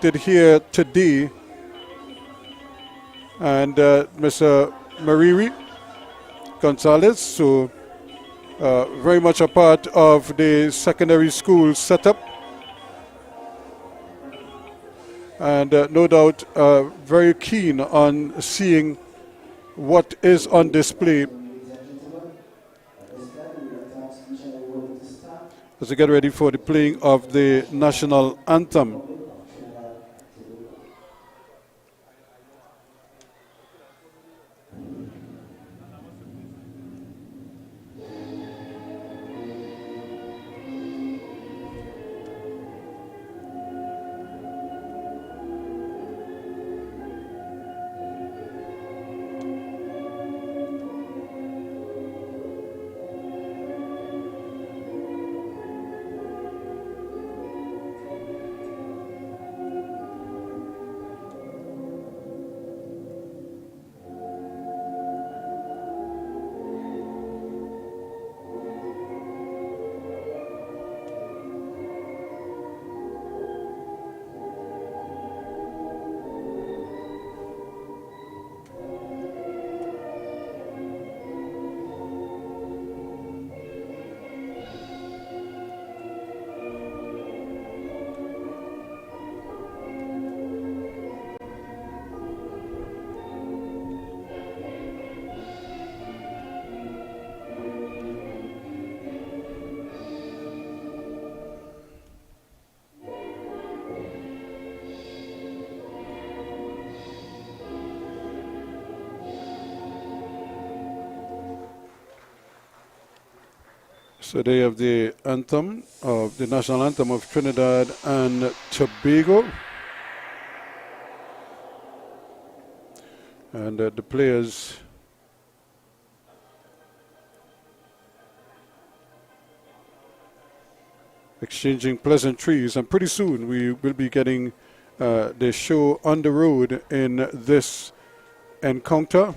selected here today. And Mr. Mariri Gonzalez, so very much a part of the secondary school setup. And no doubt very keen on seeing what is on display as we get ready for the playing of the national anthem. So they have the anthem of the national anthem of Trinidad and Tobago. And the players exchanging pleasantries, and pretty soon we will be getting the show on the road in this encounter.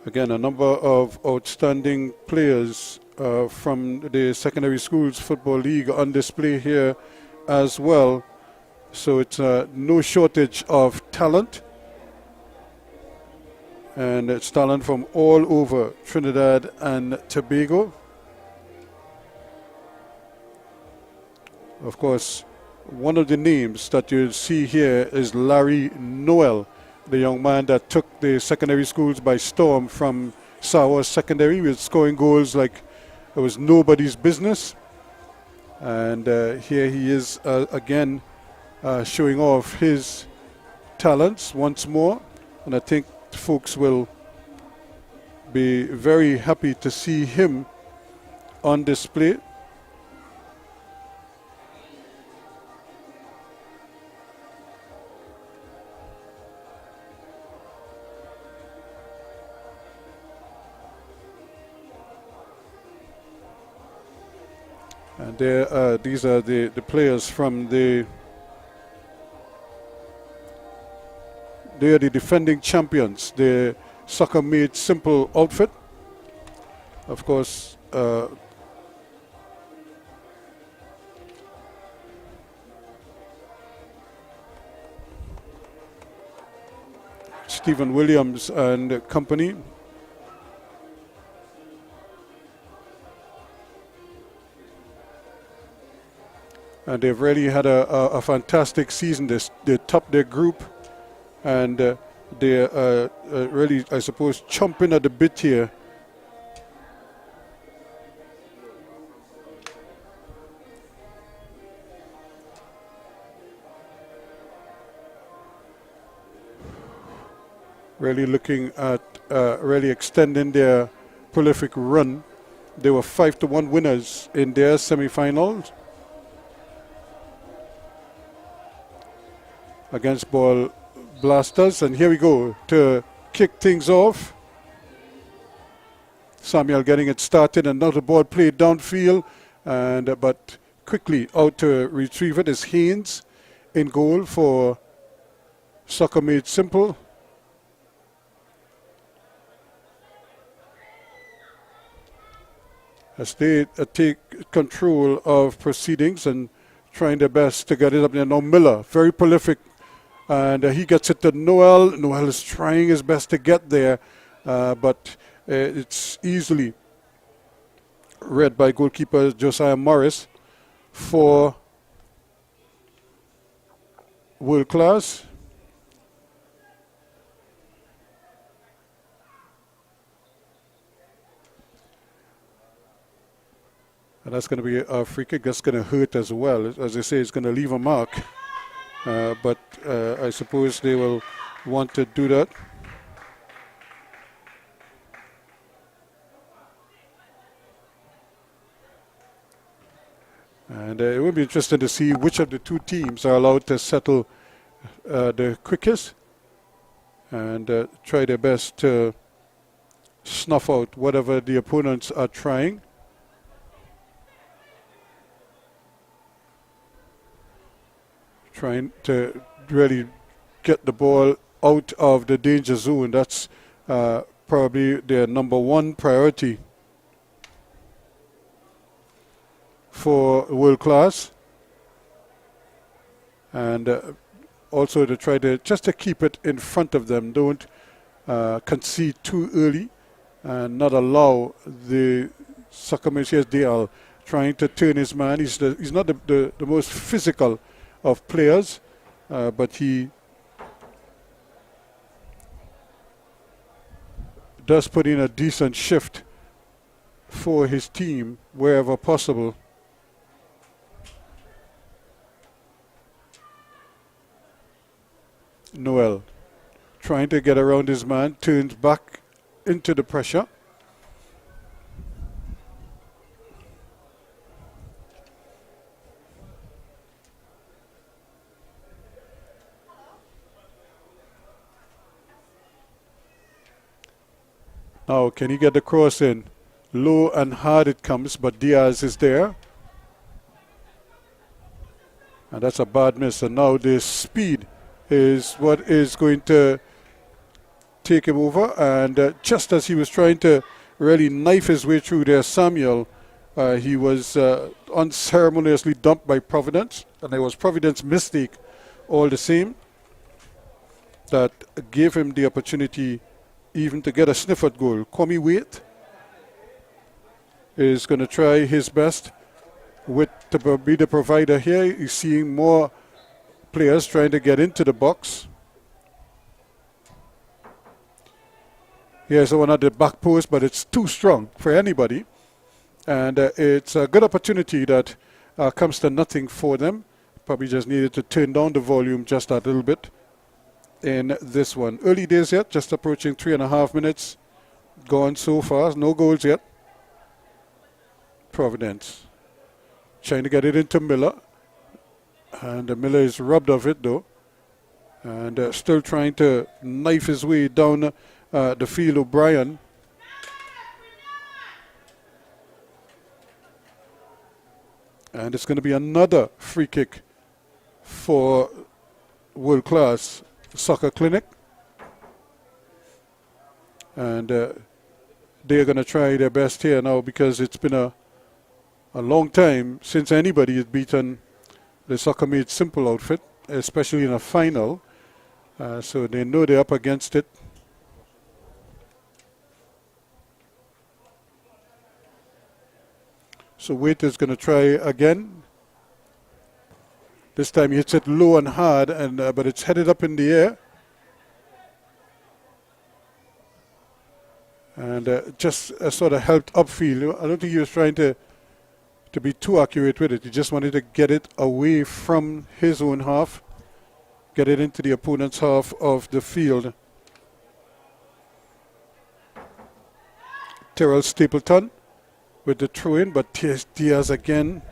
Again, a number of outstanding players from the Secondary Schools Football League on display here as well. So it's no shortage of talent. And it's talent from all over Trinidad and Tobago. Of course, one of the names that you'll see here is Larry Noel, the young man that took the secondary schools by storm from Sawa Secondary with scoring goals like it was nobody's business. And here he is again showing off his talents once more. And I think folks will be very happy to see him on display. And these are the players from they are the defending champions, the Soccer Made Simple outfit. Of course, Stephen Williams and company. And they've really had a fantastic season. They topped their group, and they're really, I suppose, chomping at the bit here. Really looking at really extending their prolific run. They were 5-1 winners in their semi-finals against Ball Blasters. And here we go to kick things off. Samuel getting it started, and now the ball played downfield, and but quickly out to retrieve it is Haynes in goal for Soccer Made Simple. As they take control of proceedings and trying their best to get it up there. Now Miller, very prolific, and he gets it to Noel. Noel is trying his best to get there, but it's easily read by goalkeeper Josiah Morris for World Class. And that's going to be a free kick. That's going to hurt as well. As I say, it's going to leave a mark. But I suppose they will want to do that. And it will be interesting to see which of the two teams are allowed to settle the quickest and try their best to snuff out whatever the opponents are trying. Trying to really get the ball out of the danger zone. That's probably their number one priority for World Class. And also to try to just to keep it in front of them. Don't concede too early and not allow the Sakameshi. They are trying to turn his man. He's not the most physical of players, but he does put in a decent shift for his team wherever possible. Noel trying to get around his man, turns back into the pressure. Now, can he get the cross in? Low and hard it comes, but Diaz is there. And that's a bad miss. And now the speed is what is going to take him over. And just as he was trying to really knife his way through there, Samuel, he was unceremoniously dumped by Providence. And it was Providence's mistake all the same that gave him the opportunity even to get a sniff at goal. Kwame Waite is going to try his best to be the provider here. He's seeing more players trying to get into the box. Here's the one at the back post, but it's too strong for anybody. And it's a good opportunity that comes to nothing for them. Probably just needed to turn down the volume just a little bit in this one. Early days yet, just approaching 3.5 minutes gone so far. No goals yet. Providence trying to get it into Miller. And Miller is robbed of it though. And still trying to knife his way down the field. O'Brien. And it's going to be another free kick for World Class Soccer Clinic. And they're going to try their best here now because it's been a long time since anybody has beaten the Soccer Made Simple outfit, especially in a final. So they know they're up against it. So Waite is going to try again. This time he hits it low and hard, and but it's headed up in the air. And just sort of helped upfield. I don't think he was trying to be too accurate with it. He just wanted to get it away from his own half, get it into the opponent's half of the field. Terrell Stapleton with the throw-in, but Diaz again.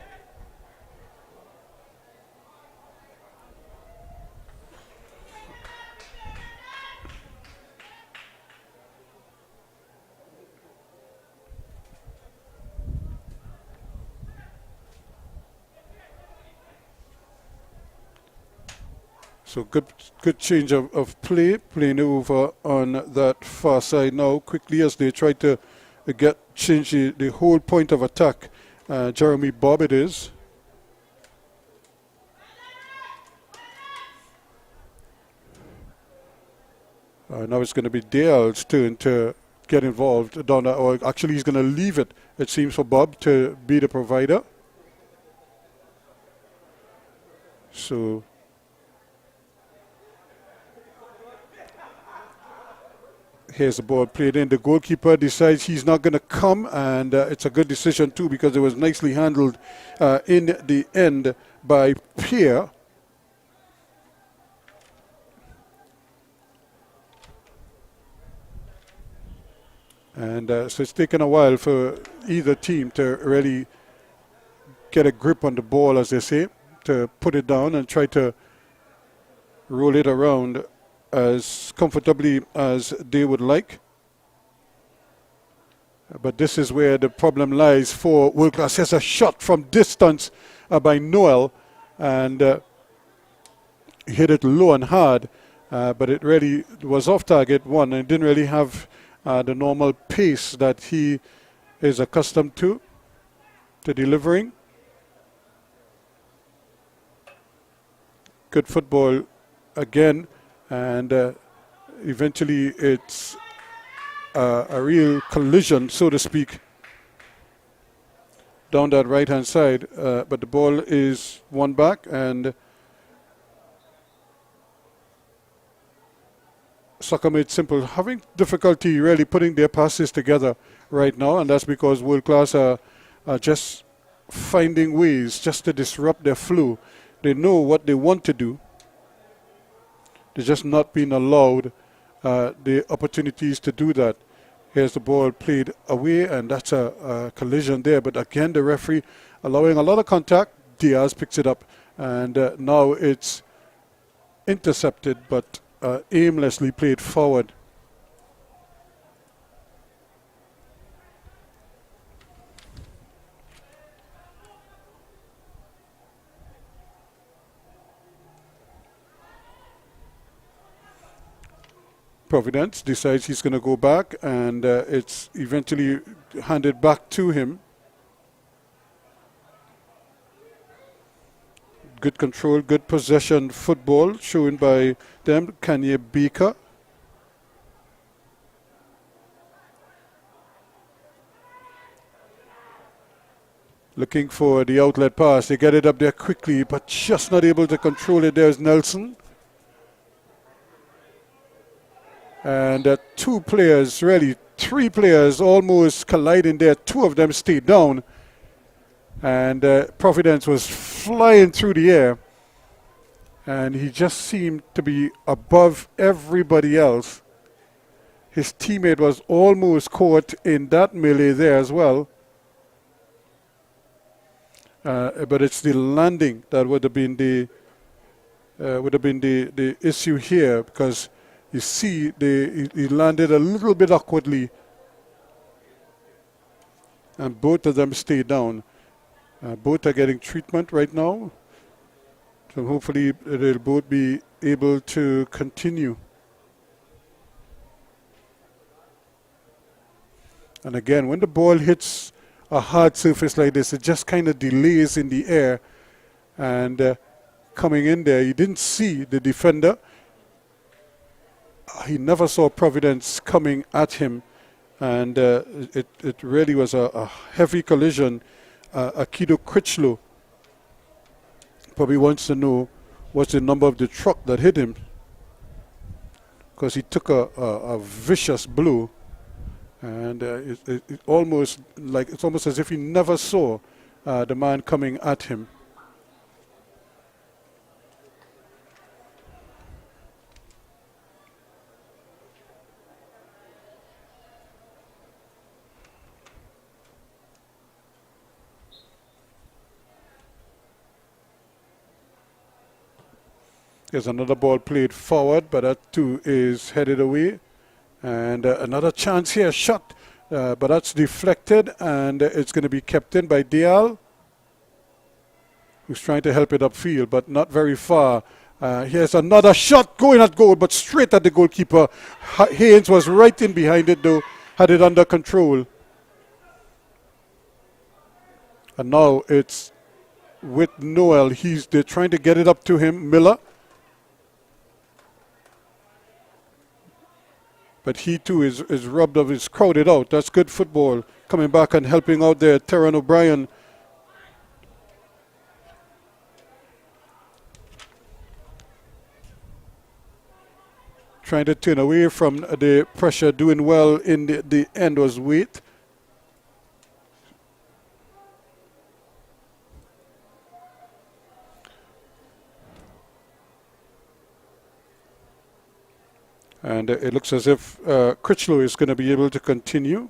So good change of play, playing over on that far side now quickly as they try to change the whole point of attack. Jeremy Bobb it is. Now it's going to be Dale's turn to get involved down that, or actually he's going to leave it, it seems, for Bob to be the provider. So here's the ball played in. The goalkeeper decides he's not going to come, and it's a good decision too, because it was nicely handled in the end by Pierre. And so it's taken a while for either team to really get a grip on the ball, as they say, to put it down and try to roll it around as comfortably as they would like. But this is where the problem lies for World Class. Here's a shot from distance by Noel, and he hit it low and hard, but it really was off target one and didn't really have the normal pace that he is accustomed to delivering. Good football again, and eventually it's a real collision, so to speak, down that right-hand side. But the ball is won back, and Soccer Made Simple having difficulty really putting their passes together right now, and that's because World Class are just finding ways just to disrupt their flow. They know what they want to do. They're just not being allowed the opportunities to do that. Here's the ball played away, and that's a collision there. But again, the referee allowing a lot of contact. Diaz picks it up, and now it's intercepted, but aimlessly played forward. Providence decides he's going to go back, and it's eventually handed back to him. Good control, good possession football shown by them. Kanye Baker. Looking for the outlet pass. They get it up there quickly, but just not able to control it. There's Nelson. And two players, really three players almost colliding there. Two of them stayed down. And Providence was flying through the air. And he just seemed to be above everybody else. His teammate was almost caught in that melee there as well. But it's the landing that would have been the issue here, because you see he landed a little bit awkwardly, and both of them stayed down. Both are getting treatment right now, so hopefully they'll both be able to continue. And again, when the ball hits a hard surface like this, it just kind of delays in the air, and coming in there, you didn't see the defender. He never saw Providence coming at him, and it really was a heavy collision. Akido Critchlow probably wants to know what's the number of the truck that hit him, because he took a vicious blow, and it's almost as if he never saw the man coming at him. There's another ball played forward, but that too is headed away. And another chance here, shot, but that's deflected, and it's going to be kept in by Dial, who's trying to help it upfield, but not very far Here's another shot going at goal, but straight at the goalkeeper. Haynes was right in behind it, though, had it under control. And now it's with Noel. They're trying to get it up to him, Miller. But he too is rubbed off, is crowded out. That's good football. Coming back and helping out there, Terran O'Brien. Trying to turn away from the pressure, doing well in the end was Waite. And it looks as if Critchlow is going to be able to continue.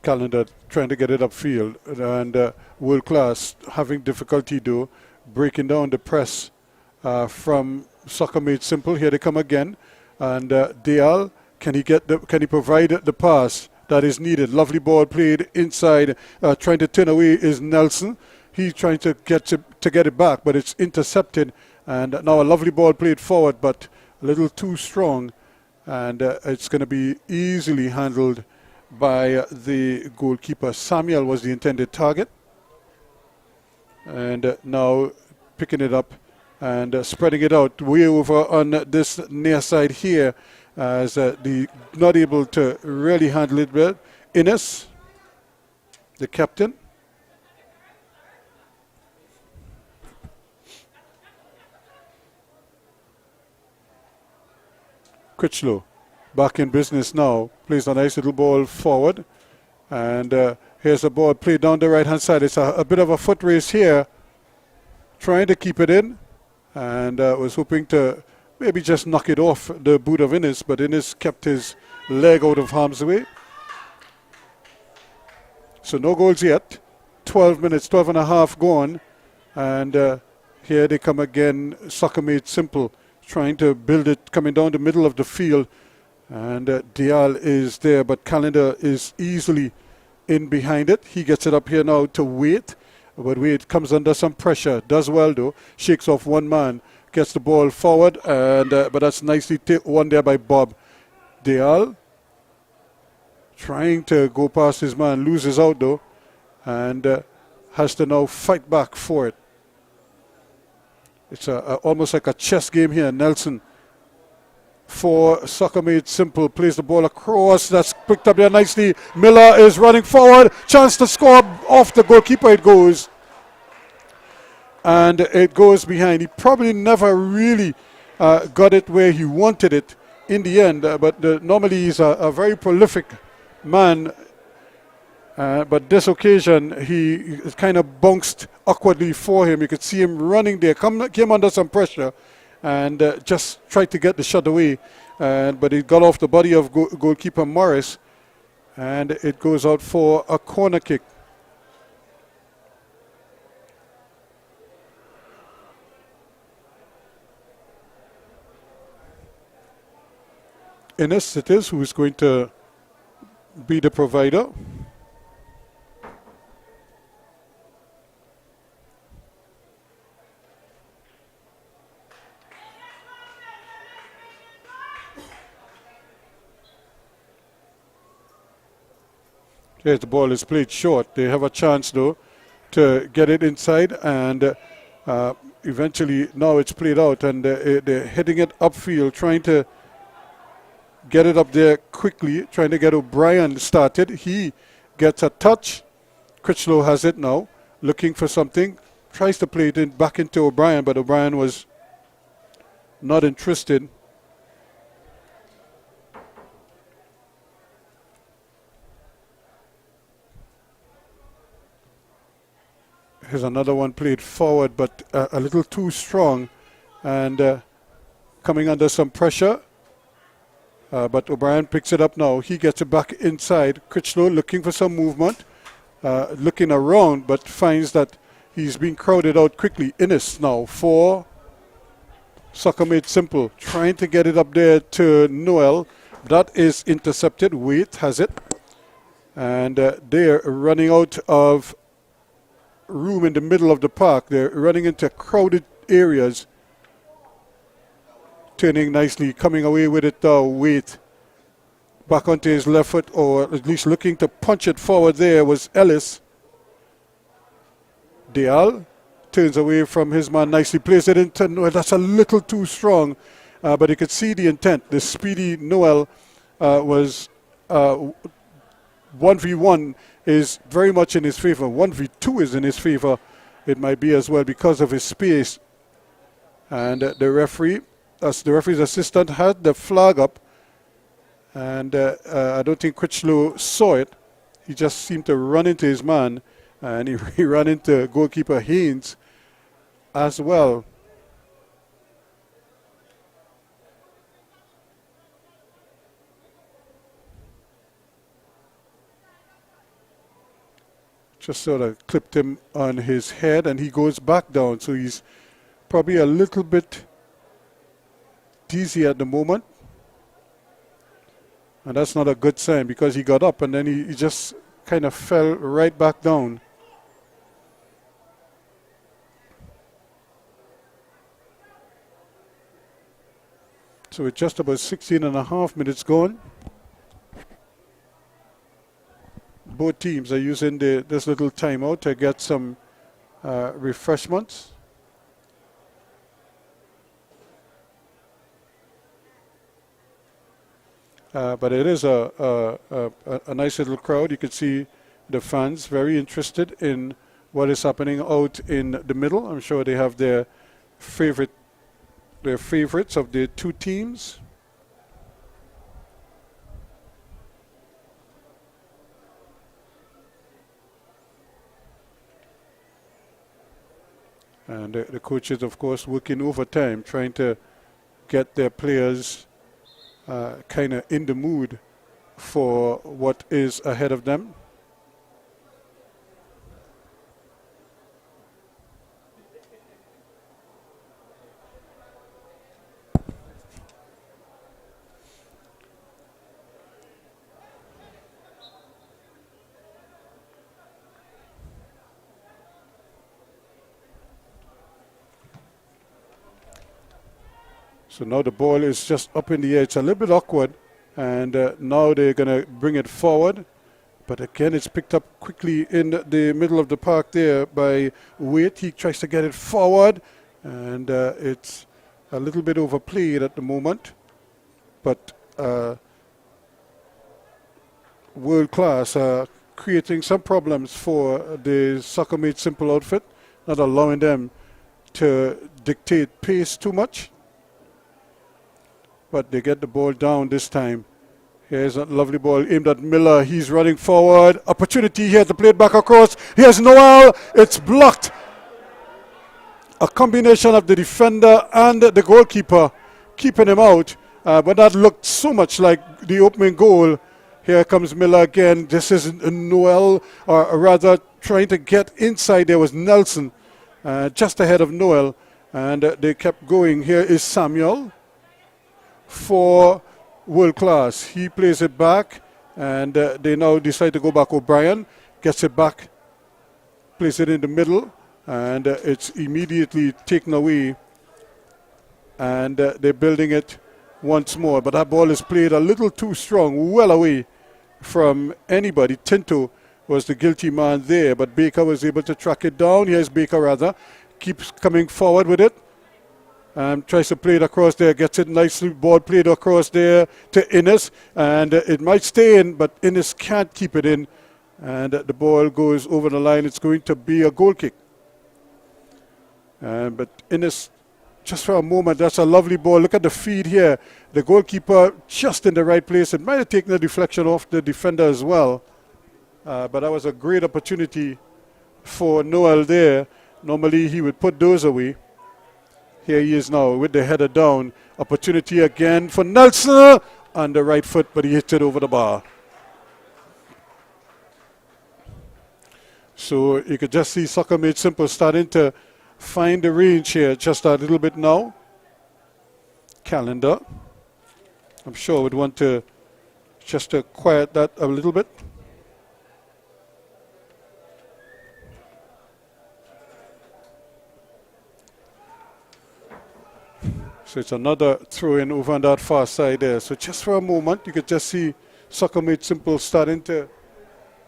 Calendar trying to get it upfield, and World Class having difficulty though, breaking down the press from Soccer Made Simple. Here they come again, and Dial, can he provide the pass that is needed? Lovely ball played inside, trying to turn away is Nelson. He's trying to get it back, but it's intercepted, and now a lovely ball played forward, but a little too strong, and it's going to be easily handled by the goalkeeper. Samuel was the intended target, and now picking it up and spreading it out way over on this near side here, as the not able to really handle it well. Innes, the captain. Critchlow back in business now, plays a nice little ball forward, and here's a ball played down the right hand side. It's a bit of a foot race here, trying to keep it in, and was hoping to maybe just knock it off the boot of Innes, but Innes kept his leg out of harm's way. So no goals yet. 12 minutes, 12 and a half gone, and here they come again. Soccer Made Simple, trying to build it, coming down the middle of the field. And Dial is there, but Calendar is easily in behind it. He gets it up here now to Waite, but Waite comes under some pressure. Does well though. Shakes off one man, gets the ball forward, and but that's nicely won there by Bob. Dial trying to go past his man, loses out though, and has to now fight back for it. It's almost like a chess game here. Nelson for Soccer Made Simple plays the ball across. That's picked up there nicely. Miller is running forward. Chance to score off the goalkeeper. It goes. And it goes behind. He probably never really got it where he wanted it in the end. But normally he's a very prolific man. But this occasion he kind of bounced awkwardly for him. You could see him running there. Came under some pressure. And just tried to get the shot away, but it got off the body of goalkeeper Morris, and it goes out for a corner kick. Innes it is who is going to be the provider. Yes, the ball is played short. They have a chance, though, to get it inside, and eventually now it's played out, and they're heading it upfield, trying to get it up there quickly, trying to get O'Brien started. He gets a touch. Critchlow has it now, looking for something. Tries to play it back into O'Brien, but O'Brien was not interested. Here's another one played forward, but a little too strong, and coming under some pressure. But O'Brien picks it up now. He gets it back inside. Critchlow looking for some movement, looking around, but finds that he's being crowded out quickly. Innes now for Soccer Made Simple trying to get it up there to Noel. That is intercepted. Wait has it. And they're running out of room in the middle of the park. They're running into crowded areas. Turning nicely, coming away with it. Wait. Back onto his left foot, or at least looking to punch it forward there was Ellis. Dial turns away from his man, nicely plays it into Noel. That's a little too strong, but you could see the intent. The speedy Noel was 1v1 is very much in his favor. 1v2 is in his favor. It might be as well because of his space. And the referee, as the referee's assistant, had the flag up. And I don't think Critchlow saw it. He just seemed to run into his man. And he ran into goalkeeper Haynes as well. Just sort of clipped him on his head, and he goes back down. So he's probably a little bit dizzy at the moment. And that's not a good sign, because he got up and then he just kind of fell right back down. So it's just about 16 and a half minutes gone. Both teams are using this little timeout to get some refreshments. But it is a nice little crowd. You can see the fans very interested in what is happening out in the middle. I'm sure they have their favorites of the two teams. And the coaches, of course, working overtime, trying to get their players kind of in the mood for what is ahead of them. So now the ball is just up in the air. It's a little bit awkward, and now they're going to bring it forward. But again, it's picked up quickly in the middle of the park there by Waite. He tries to get it forward, and it's a little bit overplayed at the moment. But world class, creating some problems for the Soccer Made Simple outfit, not allowing them to dictate pace too much. But they get the ball down this time. Here's a lovely ball aimed at Miller. He's running forward. Opportunity here to play it back across. Here's Noel. It's blocked. A combination of the defender and the goalkeeper keeping him out. But that looked so much like the opening goal. Here comes Miller again. This is Noel, or rather trying to get inside. There was Nelson just ahead of Noel. And they kept going. Here is Samuel for world class. He plays it back, and they now decide to go back. O'Brien gets it back, plays it in the middle, and it's immediately taken away. And they're building it once more. But that ball is played a little too strong, well away from anybody. Tinto was the guilty man there, but Baker was able to track it down. Here's Baker, rather. Keeps coming forward with it. Tries to play it across there, gets it nicely, ball played across there to Innes, and it might stay in, but Innes can't keep it in, and the ball goes over the line. It's going to be a goal kick. But Innes, just for a moment, that's a lovely ball. Look at the feed here. The goalkeeper just in the right place. It might have taken the deflection off the defender as well, but that was a great opportunity for Noel there. Normally he would put those away. Here he is now with the header down. Opportunity again for Nelson on the right foot, but he hits it over the bar. So you could just see Soccer Made Simple starting to find the range here just a little bit now. Calendar. I'm sure would want to just to quiet that a little bit. So it's another throw in over on that far side there. So just for a moment, you could just see Soccer Made Simple starting to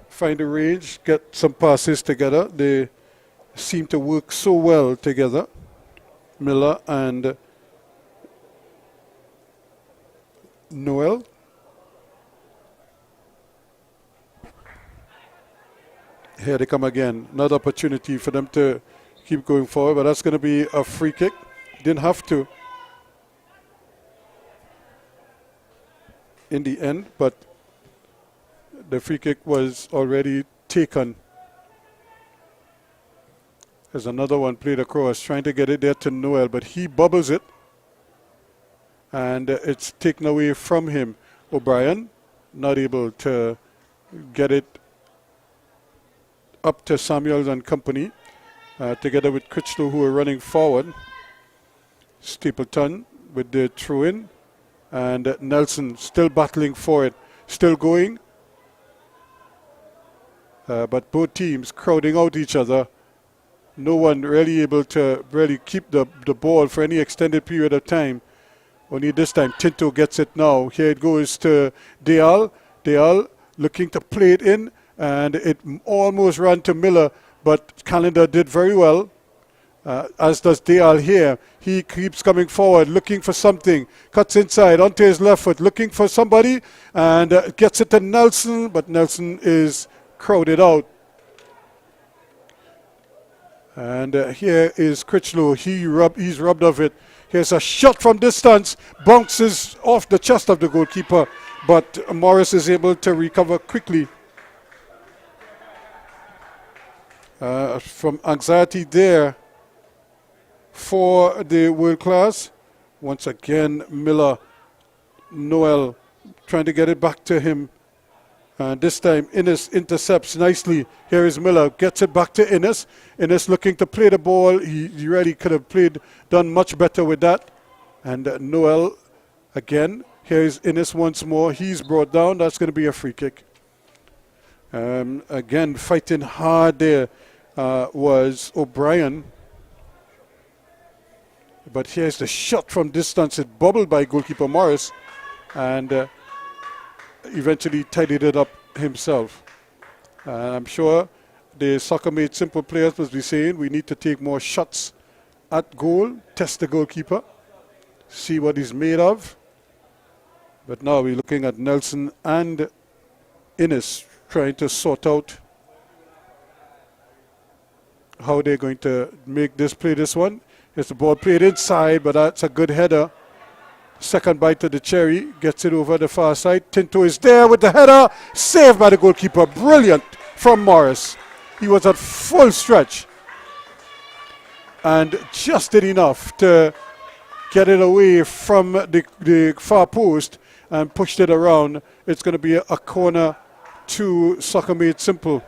find a range, get some passes together. They seem to work so well together, Miller and Noel. Here they come again. Another opportunity for them to keep going forward, but that's going to be a free kick. Didn't have to in the end, but the free kick was already taken. There's another one played across, trying to get it there to Noel, but he bubbles it, and it's taken away from him. O'Brien not able to get it up to Samuels and company, together with Critchlow, who are running forward. Stapleton with the throw-in, and Nelson still battling for it, still going. But both teams crowding out each other. No one really able to really keep the ball for any extended period of time. Only this time Tinto gets it now. Here it goes to Deal. Deal looking to play it in, and it almost ran to Miller, but Calendar did very well, as does Deal here. He keeps coming forward, looking for something, cuts inside onto his left foot, looking for somebody, and gets it to Nelson, but Nelson is crowded out. And here is Critchlow. He's rubbed of it. Here's a shot from distance, bounces off the chest of the goalkeeper, but Morris is able to recover quickly. From anxiety there for the world class. Once again, Miller, Noel trying to get it back to him. This time Innes intercepts nicely. Here is Miller, gets it back to Innes. Innes looking to play the ball. He really could have done much better with that. And Noel again. Here is Innes once more. He's brought down. That's going to be a free kick. Again, fighting hard there was O'Brien. But here's the shot from distance. It bubbled by goalkeeper Morris. And eventually tidied it up himself. I'm sure the Soccer Made Simple players must be saying we need to take more shots at goal, test the goalkeeper, see what he's made of. But now we're looking at Nelson and Innes trying to sort out how they're going to make this one. Here's the ball played inside, but that's a good header. Second bite to the cherry, gets it over the far side. Tinto is there with the header, saved by the goalkeeper. Brilliant from Morris. He was at full stretch and just did enough to get it away from the far post and pushed it around. It's going to be a corner to Soccer Made Simple.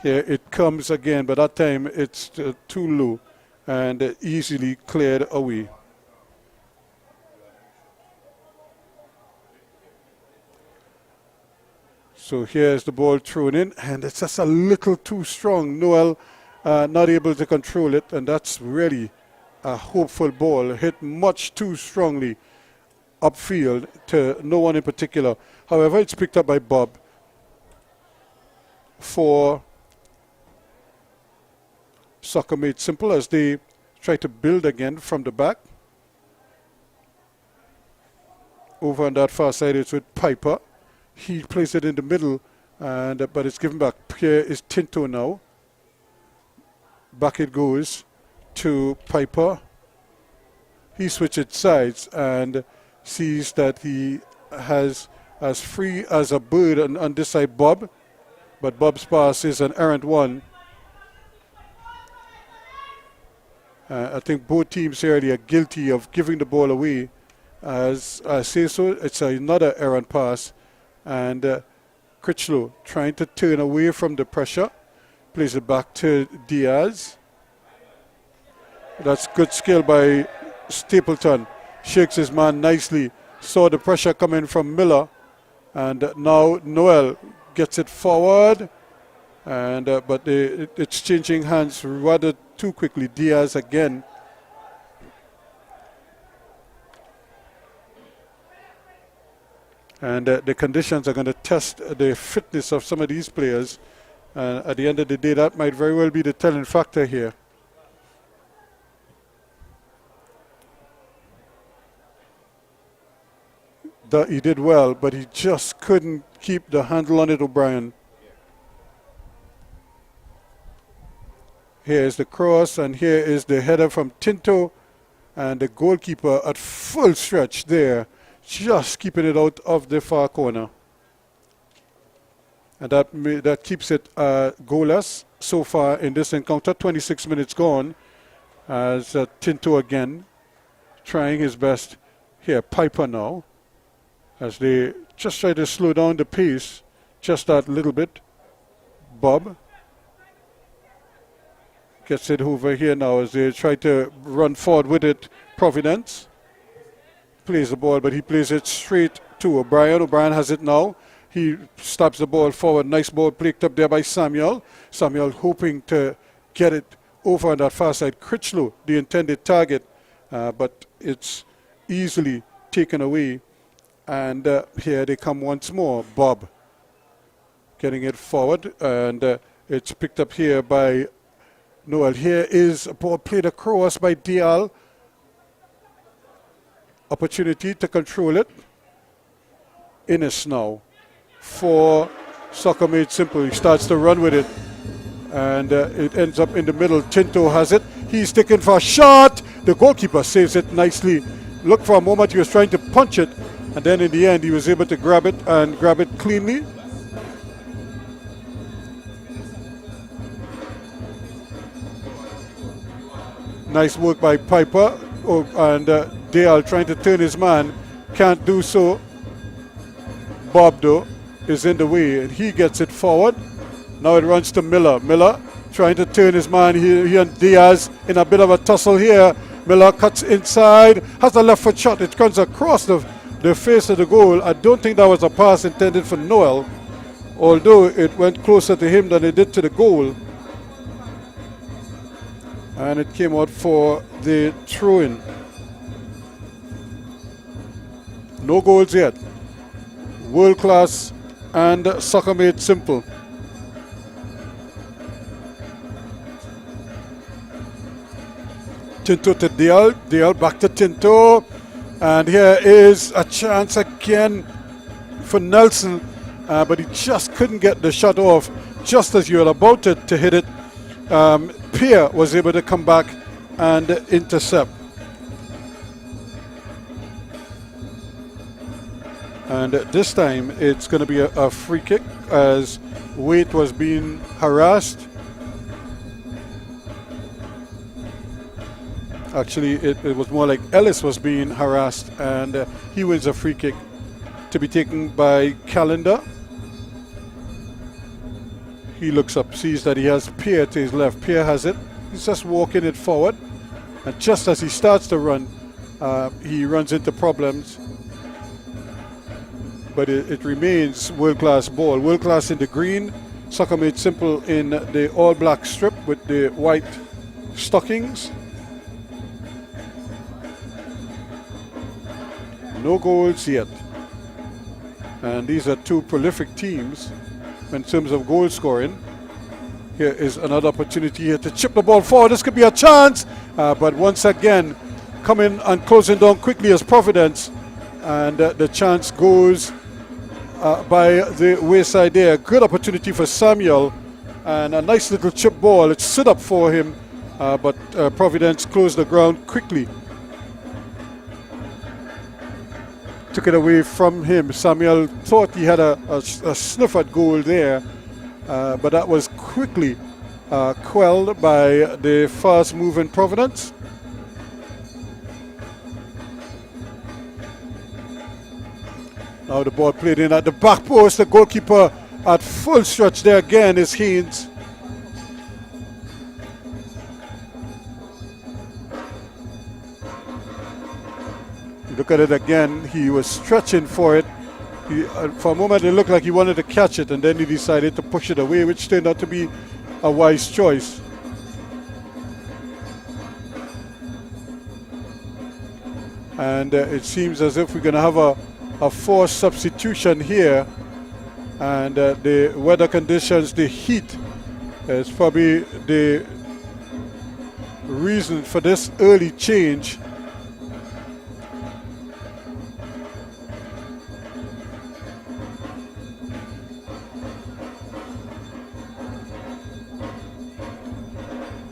Here it comes again, but that time it's too low and easily cleared away. So here's the ball thrown in, and it's just a little too strong. Noel not able to control it, and that's really a hopeful ball. Hit much too strongly upfield to no one in particular. However, it's picked up by Bob for Soccer Made Simple as they try to build again from the back. Over on that far side, it's with Piper. He plays it in the middle, but it's given back. Here is Tinto now. Back it goes to Piper. He switches sides and sees that he has as free as a bird on this side Bob, but Bob's pass is an errant one. I think both teams here are guilty of giving the ball away. As I say so, it's another errant pass, and Critchlow trying to turn away from the pressure. Plays it back to Diaz. That's good skill by Stapleton. Shakes his man nicely. Saw the pressure coming from Miller. And now Noel gets it forward. And but it's changing hands rather too quickly. Diaz again. And the conditions are going to test the fitness of some of these players. At the end of the day, that might very well be the telling factor here. He did well, but he just couldn't keep the handle on it, O'Brien. Here is the cross, and here is the header from Tinto. And the goalkeeper at full stretch there, just keeping it out of the far corner. And that keeps it goalless so far in this encounter. 26 minutes gone as Tinto again trying his best. Here, Piper now, as they just try to slow down the pace just that little bit. Bob gets it over here now as they try to run forward with it. Providence plays the ball, but he plays it straight to O'Brien. O'Brien has it now. He stabs the ball forward. Nice ball picked up there by Samuel. Samuel hoping to get it over on that far side. Critchlow, the intended target, but it's easily taken away. And here they come once more. Bob getting it forward, and it's picked up here by Noel. Here is a ball played across by Dial. Opportunity to control it. Innes now for Soccer Made Simple. He starts to run with it, and it ends up in the middle. Tinto has it. He's taken for a shot. The goalkeeper saves it nicely. Look, for a moment he was trying to punch it, and then in the end he was able to grab it and grab it cleanly. Nice work by Piper. Oh, and Dale trying to turn his man. Can't do so. Bob, though, is in the way, and he gets it forward. Now it runs to Miller. Miller trying to turn his man. He and Diaz in a bit of a tussle here. Miller cuts inside. Has a left foot shot. It comes across the face of the goal. I don't think that was a pass intended for Noel, although it went closer to him than it did to the goal. And it came out for the throw-in. No goals yet. World class and Soccer Made Simple. Tinto to Dial. Dial back to Tinto. And here is a chance again for Nelson. But he just couldn't get the shot off. Just as you were about to hit it, Pierre was able to come back and intercept. And this time it's going to be a free kick as Waite was being harassed. Actually, it was more like Ellis was being harassed, and he wins a free kick to be taken by Calendar. He looks up, sees that he has Pierre to his left. Pierre has it. He's just walking it forward. And just as he starts to run, he runs into problems. But it remains world-class ball. World-class in the green. Soccer Made Simple in the all-black strip with the white stockings. No goals yet. And these are two prolific teams in terms of goal scoring. Here is another opportunity here to chip the ball forward. This could be a chance, but once again coming and closing down quickly as Providence, and the chance goes by the wayside there. Good opportunity for Samuel, and a nice little chip ball. It's sit up for him, but Providence closed the ground quickly. Took it away from him. Samuel thought he had a sniff at goal there, but that was quickly quelled by the fast moving Providence. Now the ball played in at the back post. The goalkeeper at full stretch there again is Haynes. Look at it again. He was stretching for it. For a moment it looked like he wanted to catch it, and then he decided to push it away, which turned out to be a wise choice. And it seems as if we're going to have a forced substitution here. And the weather conditions, the heat, is probably the reason for this early change.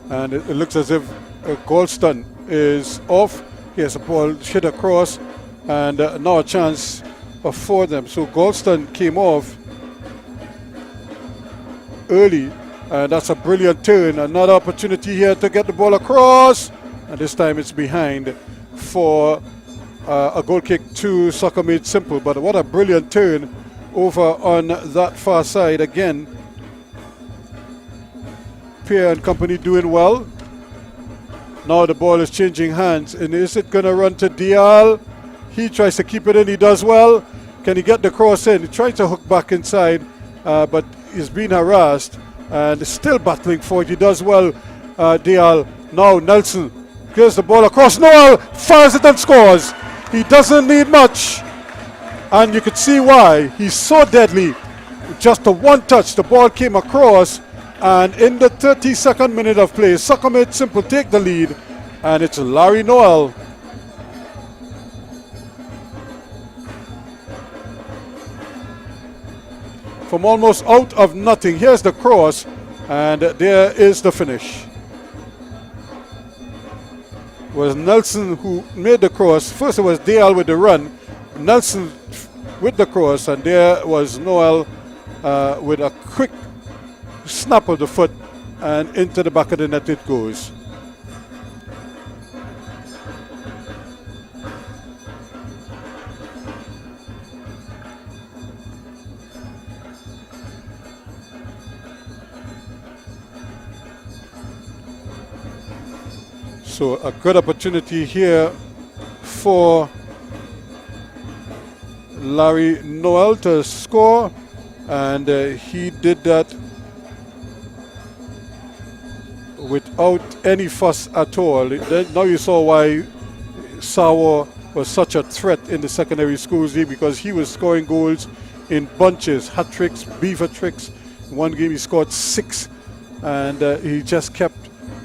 And it looks as if Golston is off. Here's a ball hit across, and now a chance for them. So Golston came off early, and that's a brilliant turn. Another opportunity here to get the ball across, and this time it's behind for a goal kick to Soccer Made Simple. But what a brilliant turn over on that far side again. Pierre and company doing well. Now the ball is changing hands, and is it going to run to Dial? He tries to keep it in, he does well. Can he get the cross in? He tries to hook back inside, but he's being harassed and still battling for it. He does well, Dial. Now Nelson clears the ball across. Noel fires it and scores. He doesn't need much, and you could see why. He's so deadly. Just a one touch, the ball came across. And in the 32nd minute of play, Soccer Made Simple take the lead, and it's Larry Noel. From almost out of nothing, here's the cross, and there is the finish. It was Nelson who made the cross. First it was Dale with the run, Nelson with the cross, and there was Noel with a quick snap of the foot, and into the back of the net it goes. So a good opportunity here for Larry Noel to score, and he did that without any fuss at all. Now you saw why Sawa was such a threat in the secondary schools league, because he was scoring goals in bunches, hat tricks, beaver tricks. In one game he scored 6, and he just kept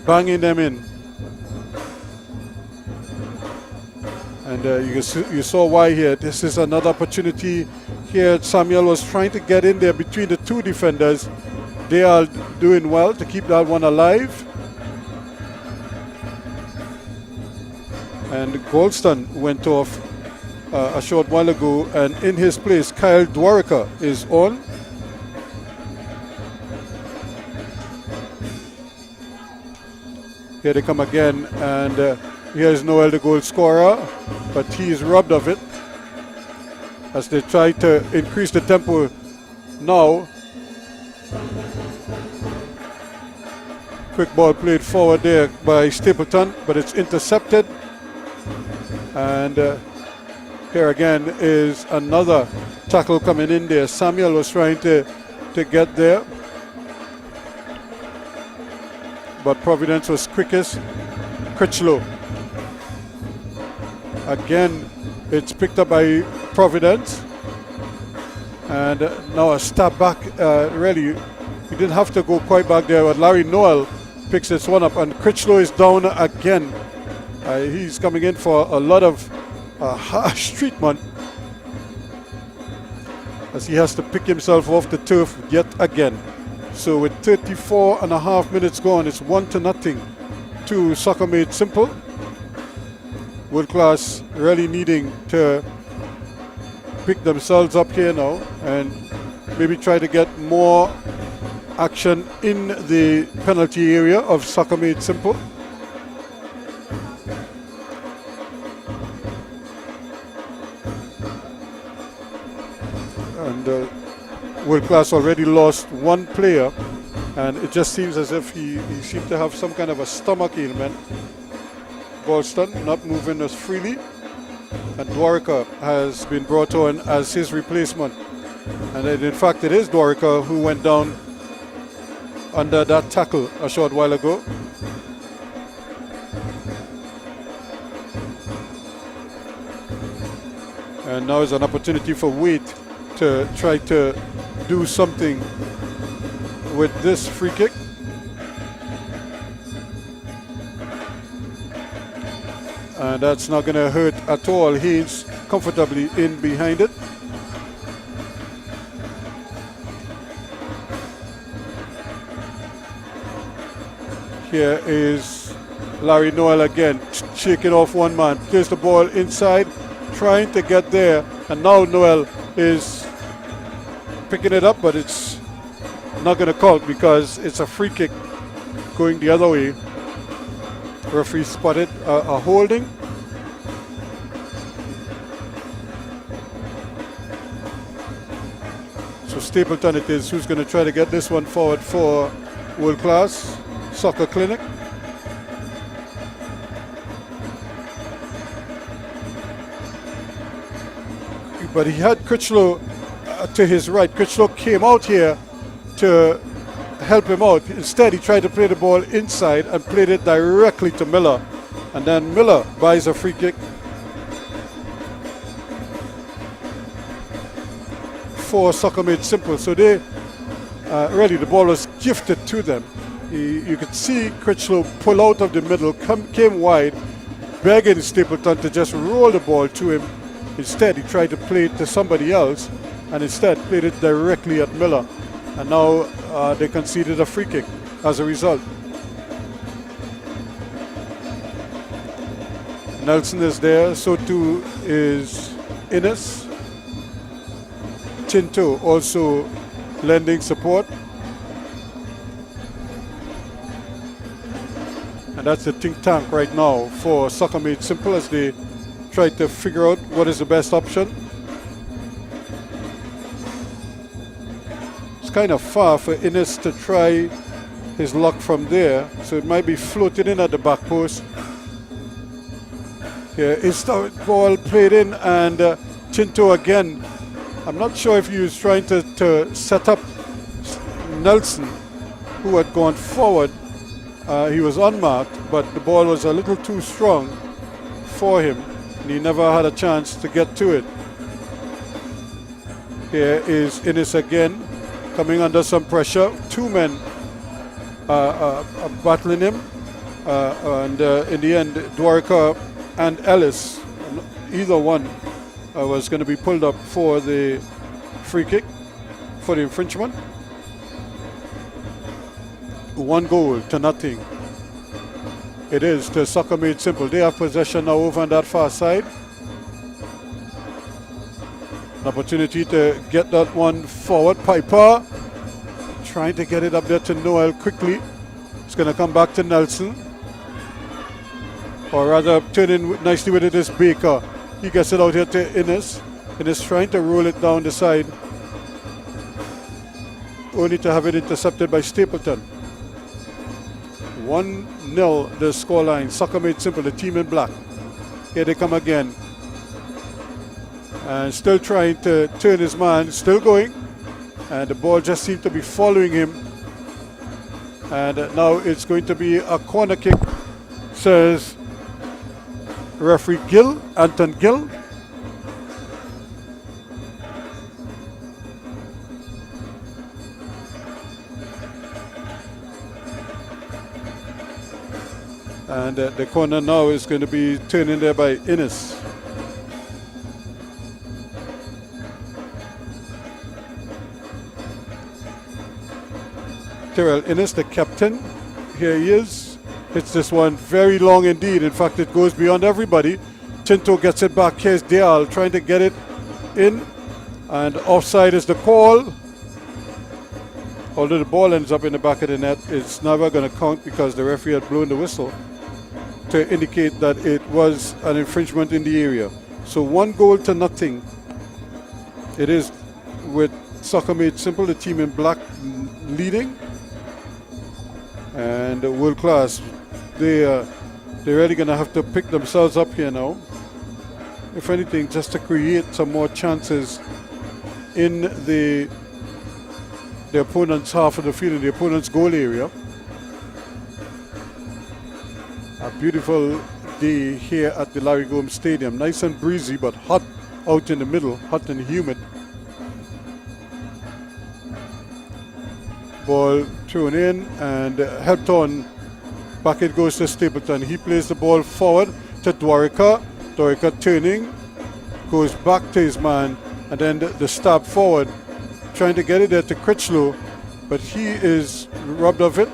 banging them in. And you saw why here. This is another opportunity here. Samuel was trying to get in there between the two defenders. They are doing well to keep that one alive. And Golston went off a short while ago, and in his place Kyle Dwarika is on. Here they come again, and here's Noel, the goal scorer, but he is robbed of it as they try to increase the tempo now. Quick ball played forward there by Stapleton, but it's intercepted. And here again is another tackle coming in there. Samuel was trying to get there, but Providence was quickest. Critchlow. Again, it's picked up by Providence. And now a stab back. Really, he didn't have to go quite back there, but Larry Noel picks this one up, and Critchlow is down again. He's coming in for a lot of harsh treatment, as he has to pick himself off the turf yet again. So with 34.5 minutes gone, it's 1-0 to Soccer Made Simple. World Class really needing to pick themselves up here now and maybe try to get more action in the penalty area of Soccer Made Simple. And World Class already lost one player, and it just seems as if he seemed to have some kind of a stomach ailment. Ballston not moving as freely, and Dwarka has been brought on as his replacement. And in fact, it is Dwarka who went down under that tackle a short while ago. And now is an opportunity for Wade to try to do something with this free kick. And that's not going to hurt at all. He's comfortably in behind it. Here is Larry Noel again, shaking off one man, plays the ball inside, trying to get there, and now Noel is picking it up, but it's not going to count because it's a free kick going the other way. Referee spotted a holding. So Stapleton it is who's going to try to get this one forward for World Class Soccer Clinic. But he had Critchlow to his right. Critchlow came out here to help him out. Instead, he tried to play the ball inside and played it directly to Miller. And then Miller buys a free kick for Soccer Made Simple. So they really, the ball was gifted to them. You could see Critchlow pull out of the middle, came wide, begging Stapleton to just roll the ball to him. Instead, he tried to play it to somebody else, and instead played it directly at Miller. And now they conceded a free kick as a result. Nelson is there, so too is Innes. Chinto also lending support. And that's the think tank right now for Soccer Made Simple as they try to figure out what is the best option. It's kind of far for Innes to try his luck from there, so it might be floated in at the back post. Here is the ball played in, and Chinto again. I'm not sure if he was trying to set up Nelson, who had gone forward. He was unmarked, but the ball was a little too strong for him, and he never had a chance to get to it. Here is Innes again, coming under some pressure. Two men are battling him, and in the end, Dwarka and Ellis, either one was going to be pulled up for the free kick, for the infringement. 1-0 it is to Soccer Made Simple. They have possession now over on that far side. An opportunity to get that one forward. Piper trying to get it up there to Noel quickly. It's going to come back to Nelson, or rather turning nicely with it is Baker. He gets it out here to Innes. Innes trying to roll it down the side, only to have it intercepted by Stapleton. 1-0 the scoreline. Soccer Made Simple, the team in black. Here they come again. And still trying to turn his man, still going. And the ball just seemed to be following him. And now it's going to be a corner kick, says referee Gill, Anton Gill. And the corner now is going to be turned in there by Innes. Terrell Innes, the captain. Here he is. Hits this one very long indeed. In fact, it goes beyond everybody. Chinto gets it back. Here's Dial trying to get it in. And offside is the call. Although the ball ends up in the back of the net, it's never going to count because the referee had blown the whistle to indicate that it was an infringement in the area. So 1-0 it is with Soccer Made Simple, the team in black leading. And world class. They're really going to have to pick themselves up here now. If anything, just to create some more chances in the opponent's half of the field, in the opponent's goal area. A beautiful day here at the Larry Gomes Stadium. Nice and breezy, but hot out in the middle, hot and humid. Ball thrown in and helped on. Back it goes to Stapleton. He plays the ball forward to Dwarika. Dwarika turning, goes back to his man, and then the stab forward, trying to get it there to Critchlow, but he is robbed of it.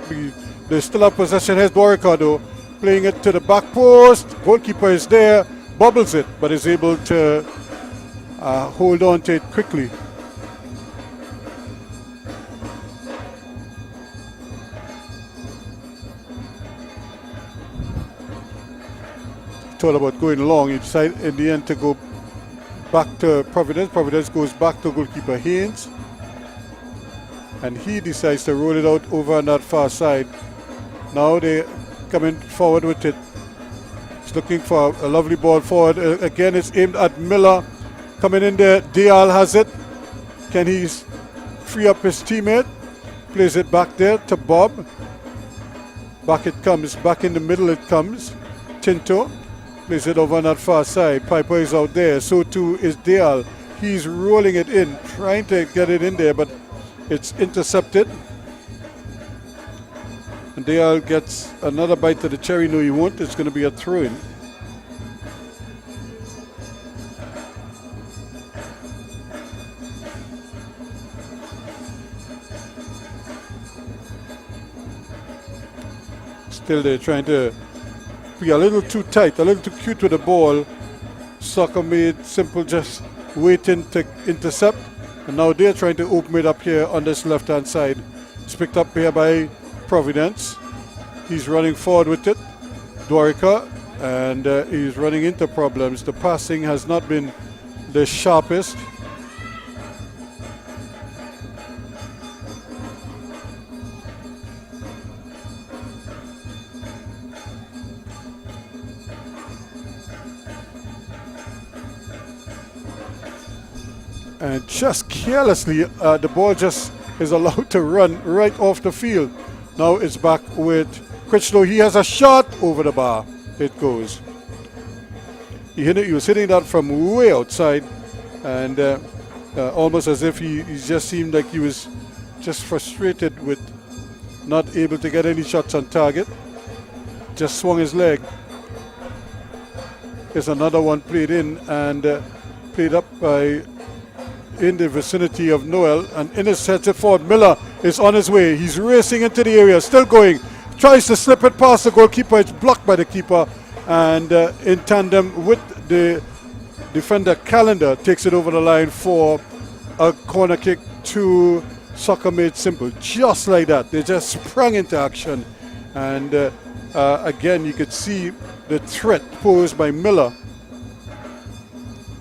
They still have possession. Here's Dwarika though, playing it to the back post. Goalkeeper is there, bobbles it, but is able to hold on to it quickly. Thought about going long. He decided in the end to go back to Providence. Providence goes back to goalkeeper Haynes, and he decides to roll it out over on that far side. Now they coming forward with it. He's looking for a lovely ball forward. Again, it's aimed at Miller. Coming in there, Dial has it. Can he free up his teammate? Plays it back there to Bob. Back it comes. Back in the middle it comes. Tinto plays it over on that far side. Piper is out there. So too is Dial. He's rolling it in, trying to get it in there, but it's intercepted. And Dial gets another bite to the cherry. No, he won't. It's going to be a throw-in. Still they're trying to be a little too tight, a little too cute with the ball. Soccer Made Simple just waiting to intercept. And now they're trying to open it up here on this left-hand side. It's picked up here by Providence. He's running forward with it. Dwarika, and he's running into problems. The passing has not been the sharpest. And just carelessly, the ball just is allowed to run right off the field. Now it's back with Critchlow. He has a shot over the bar. It goes. He was hitting that from way outside, and almost as if he just seemed like he was just frustrated with not able to get any shots on target. Just swung his leg. There's another one played in and played up by in the vicinity of Noel, and intercepts it forward. Miller is on his way. He's racing into the area, still going. Tries to slip it past the goalkeeper. It's blocked by the keeper, and in tandem with the defender, Calendar takes it over the line for a corner kick to Soccer Made Simple. Just like that, they just sprang into action, and again you could see the threat posed by Miller.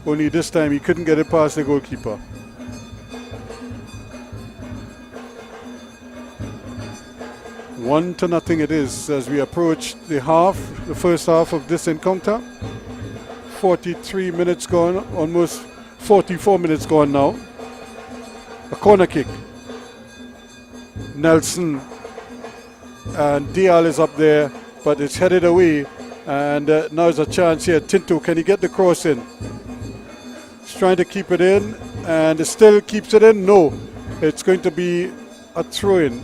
Only this time he couldn't get it past the goalkeeper. One to nothing it is as we approach the first half of this encounter. 43 minutes gone, almost 44 minutes gone now. A corner kick. Nelson and Dial is up there, but it's headed away. And now there's a chance here. Tinto, can he get the cross in? Trying to keep it in, and it still keeps it in. No, it's going to be a throw-in.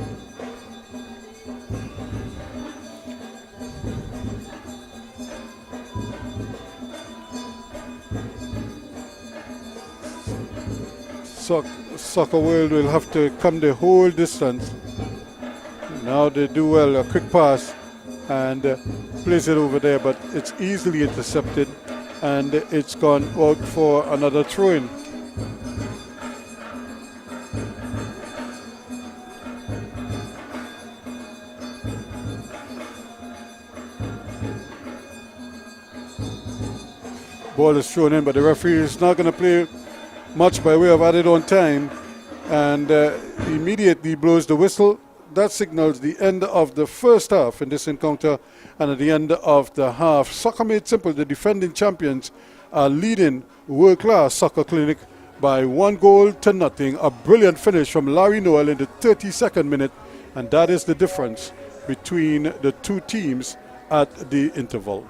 Soccer World will have to come the whole distance. Now they do well, a quick pass, and plays it over there, but it's easily intercepted. And it's gone out for another throw-in. Ball is thrown in, but the referee is not going to play much by way of added on time, and immediately blows the whistle. That signals the end of the first half in this encounter, and at the end of the half, Soccer Made Simple, the defending champions, are leading World Class Soccer Clinic by 1-0. A brilliant finish from Larry Noel in the 32nd minute, and that is the difference between the two teams at the interval.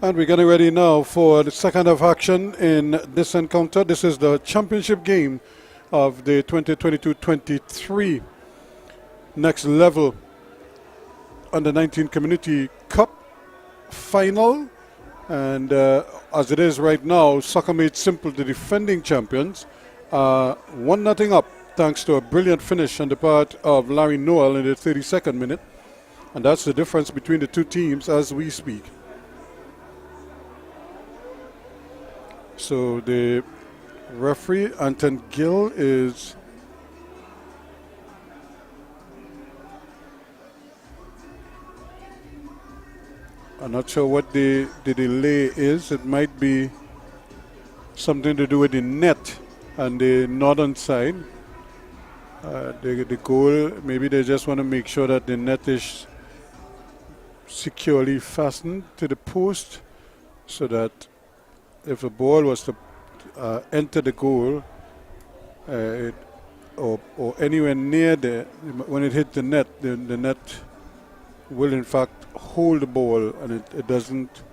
And we're getting ready now for the second of action in this encounter. This is the championship game of the 2022-23 next level under 19 Community Cup final. And as it is right now, Soccer Made Simple, the defending champions, 1-0 up thanks to a brilliant finish on the part of Larry Noel in the 32nd minute. And that's the difference between the two teams as we speak. So the referee, Anton Gill, is I'm not sure what the delay is. It might be something to do with the net on the northern side. The goal, maybe they just want to make sure that the net is securely fastened to the post so that if a ball was to enter the goal or anywhere near there, when it hit the net, the net will in fact hold the ball, and it doesn't,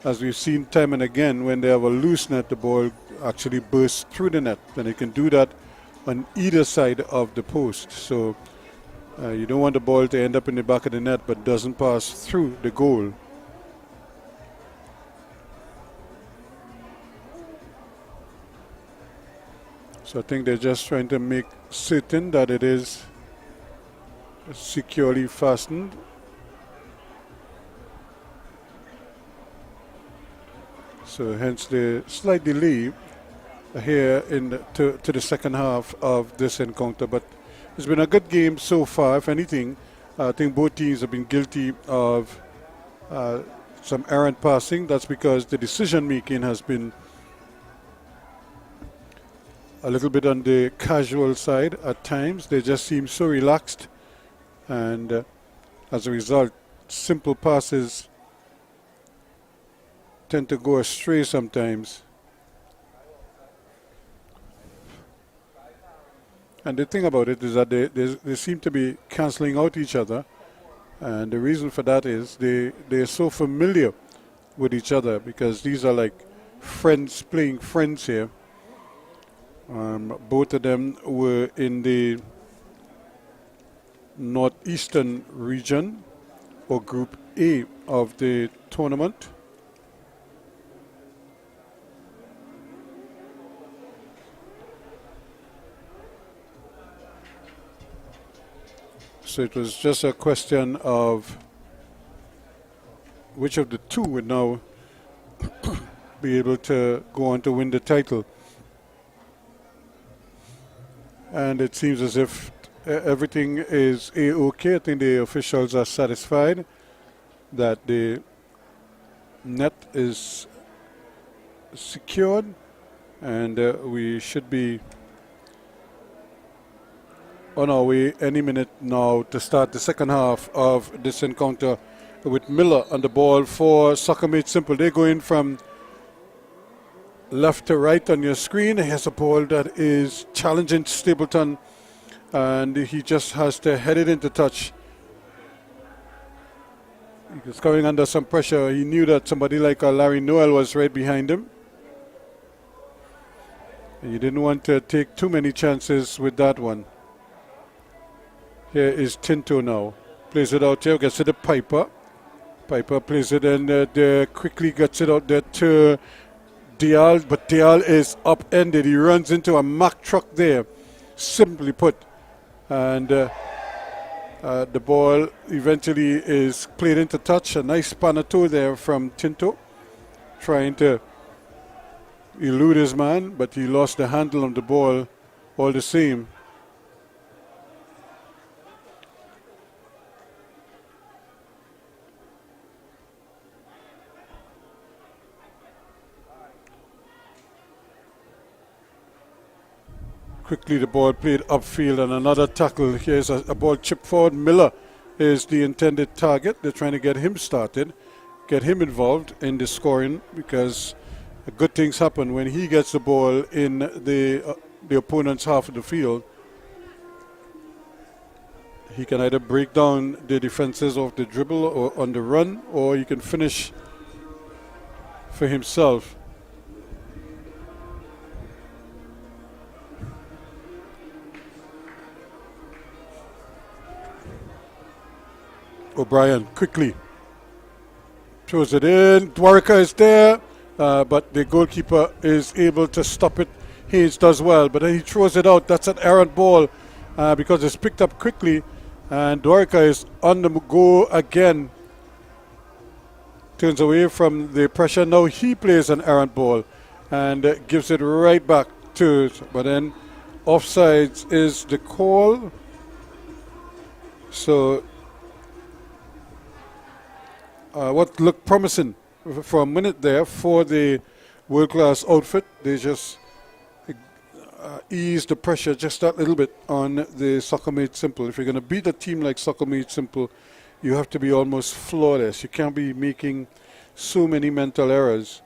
as we've seen time and again, when they have a loose net, the ball actually bursts through the net, and it can do that on either side of the post. So you don't want the ball to end up in the back of the net but doesn't pass through the goal. So I think they're just trying to make certain that it is securely fastened. So hence the slight delay here to the second half of this encounter. But it's been a good game so far. If anything, I think both teams have been guilty of some errant passing. That's because the decision making has been a little bit on the casual side at times. They just seem so relaxed, and as a result, simple passes tend to go astray sometimes. And the thing about it is that they seem to be cancelling out each other, and the reason for that is they're so familiar with each other, because these are like friends playing friends here. Both of them were in the northeastern region, or Group A of the tournament. So it was just a question of which of the two would now be able to go on to win the title. And it seems as if everything is A-OK. I think the officials are satisfied that the net is secured, and we should be on our way any minute now to start the second half of this encounter, with Miller on the ball for Soccer Made Simple. They're going from left to right on your screen. Here's a ball that is challenging Stapleton, and he just has to head it into touch. He was coming under some pressure. He knew that somebody like Larry Noel was right behind him. And you didn't want to take too many chances with that one. Here is Tinto now. Plays it out here, gets it to Piper. Piper plays it in there, quickly gets it out there to Dial, but Dial is upended. He runs into a Mack truck there, simply put. And the ball eventually is played into touch. A nice Panato there from Tinto, trying to elude his man, but he lost the handle on the ball all the same. Quickly the ball played upfield, and another tackle. Here's a ball chipped forward. Miller is the intended target. They're trying to get him started, get him involved in the scoring, because good things happen when he gets the ball in the opponent's half of the field. He can either break down the defenses off the dribble or on the run, or he can finish for himself. O'Brien quickly throws it in. Dwarka is there, but the goalkeeper is able to stop it. Hayes does well, but then he throws it out. That's an errant ball because it's picked up quickly, and Dwarka is on the go again. Turns away from the pressure. Now he plays an errant ball and gives it right back to it. But then offsides is the call. So what looked promising for a minute there for the world-class outfit, they just ease the pressure just that little bit on the Soccer Made Simple. If you're going to beat a team like Soccer Made Simple, you have to be almost flawless. You can't be making so many mental errors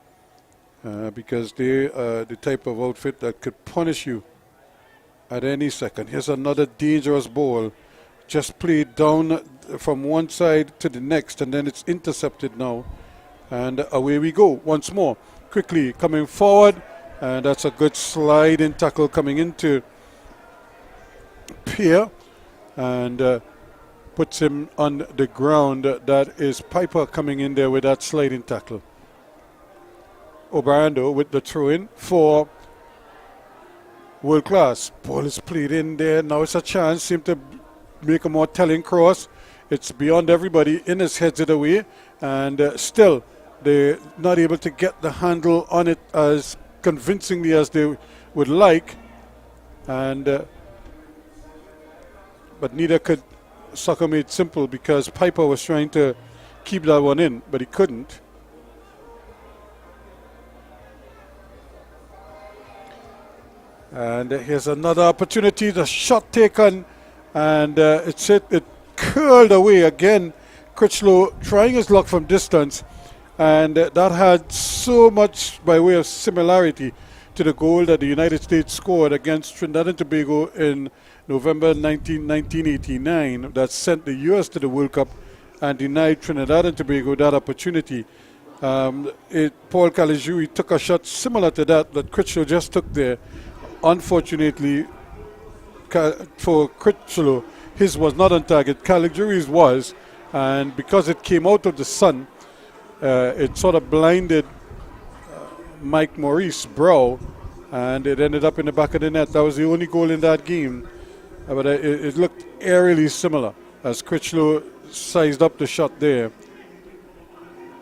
because they are the type of outfit that could punish you at any second. Here's another dangerous ball, just played down from one side to the next, and then it's intercepted now. And away we go once more. Quickly coming forward, and that's a good slide-in tackle coming into Pierre, and puts him on the ground. That is Piper coming in there with that sliding tackle. O'Brien though with the throw-in for World Class. Ball is played in there. Now it's a chance. Seem to make a more telling cross. It's beyond everybody. Innes heads it away, and still they're not able to get the handle on it as convincingly as they would like, and but neither could Soccer Made Simple because Piper was trying to keep that one in, but he couldn't. And here's another opportunity. The shot taken, and it's hit. It curled away again. Critchlow trying his luck from distance, and that had so much by way of similarity to the goal that the United States scored against Trinidad and Tobago in November 1989 that sent the U.S. to the World Cup and denied Trinidad and Tobago that opportunity. Paul Caligiuri took a shot similar to that Critchlow just took there. Unfortunately for Critchlow, his was not on target. Caligiuri's was, and because it came out of the sun, it sort of blinded Mike Maurice's brow, and it ended up in the back of the net. That was the only goal in that game. But it looked eerily similar as Critchlow sized up the shot there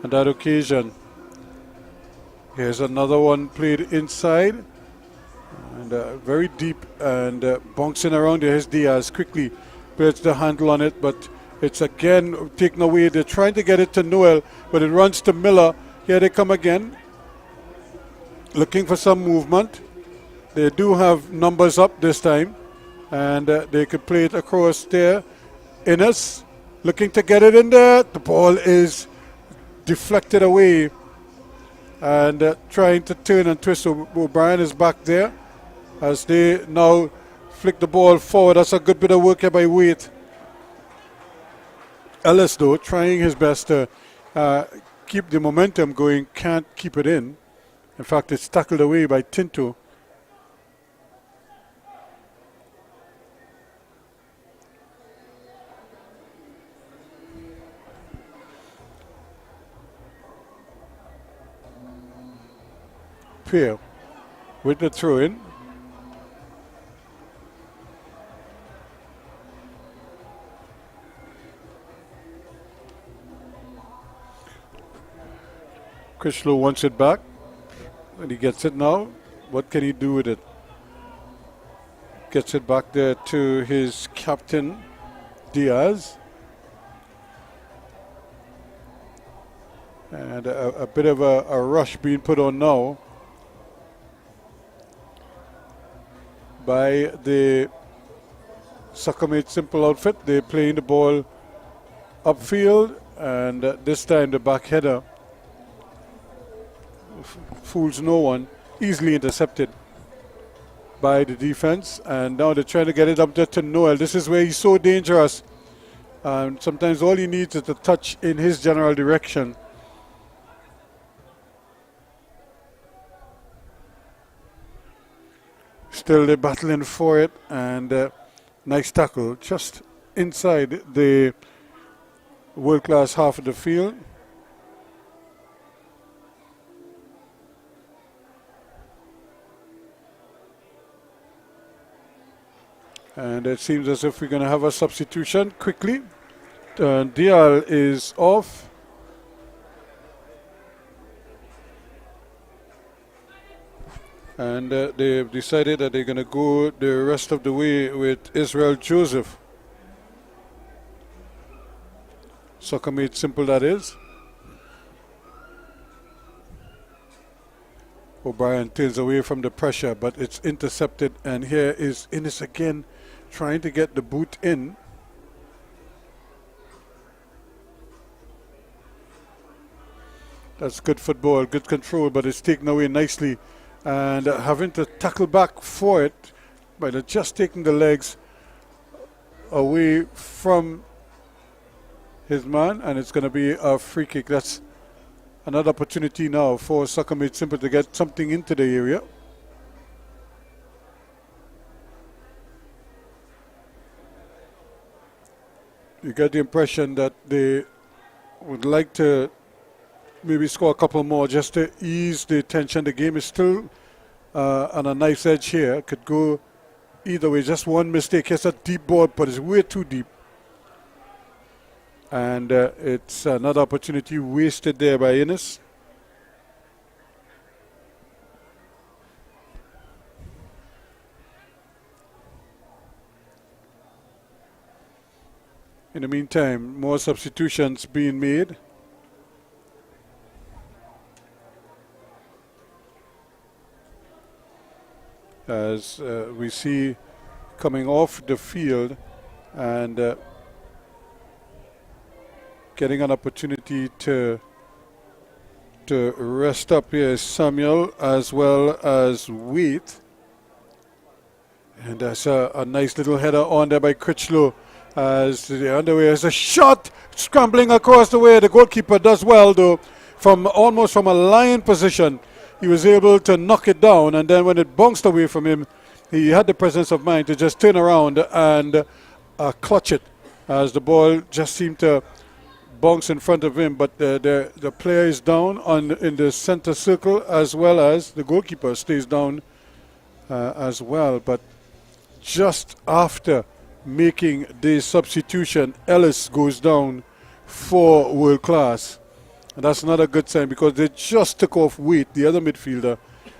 on that occasion. Here's another one played inside, and very deep, and bouncing around there. Here's Diaz quickly puts the handle on it, but it's again taken away. They're trying to get it to Noel, but it runs to Miller. Here they come again, looking for some movement. They do have numbers up this time, and they could play it across there. Innes looking to get it in there. The ball is deflected away, and trying to turn and twist. So O'Brien is back there as they now flick the ball forward. That's a good bit of work here by Waite. Ellis, though, trying his best to keep the momentum going, can't keep it in. In fact, it's tackled away by Tinto. Pierre with the throw-in. Critchlow wants it back, and he gets it now. What can he do with it? Gets it back there to his captain, Diaz. And a bit of a rush being put on now by the Soccer Made Simple outfit. They're playing the ball upfield, and this time the back header fools no one, easily intercepted by the defense, and now they're trying to get it up there to Noel. This is where he's so dangerous. Sometimes all he needs is a touch in his general direction. Still they're battling for it, and nice tackle just inside the world-class half of the field. And it seems as if we're going to have a substitution quickly. Dial is off. And they've decided that they're going to go the rest of the way with Israel Joseph. Soccer made simple, that is. O'Brien turns away from the pressure, but it's intercepted. And here is Innes again, trying to get the boot in. That's good football, good control, but it's taken away nicely. And having to tackle back for it by just taking the legs away from his man, and it's going to be a free kick. That's another opportunity now for Soccer Made Simple to get something into the area. You get the impression that they would like to maybe score a couple more just to ease the tension. The game is still on a nice edge here. Could go either way. Just one mistake. It's a deep ball, but it's way too deep. And it's another opportunity wasted there by Innes. In the meantime, more substitutions being made. As we see coming off the field and getting an opportunity to rest up here is Samuel as well as Wheat. And that's a nice little header on there by Critchlow as the underway has a shot scrambling across the way. The goalkeeper does well though, from almost from a lying position. He was able to knock it down, and then when it bounced away from him, he had the presence of mind to just turn around and clutch it as the ball just seemed to bounce in front of him. But the player is down in the center circle, as well as the goalkeeper stays down as well. But just after making the substitution, Ellis goes down for World Class. And that's not a good sign because they just took off Wheat, the other midfielder,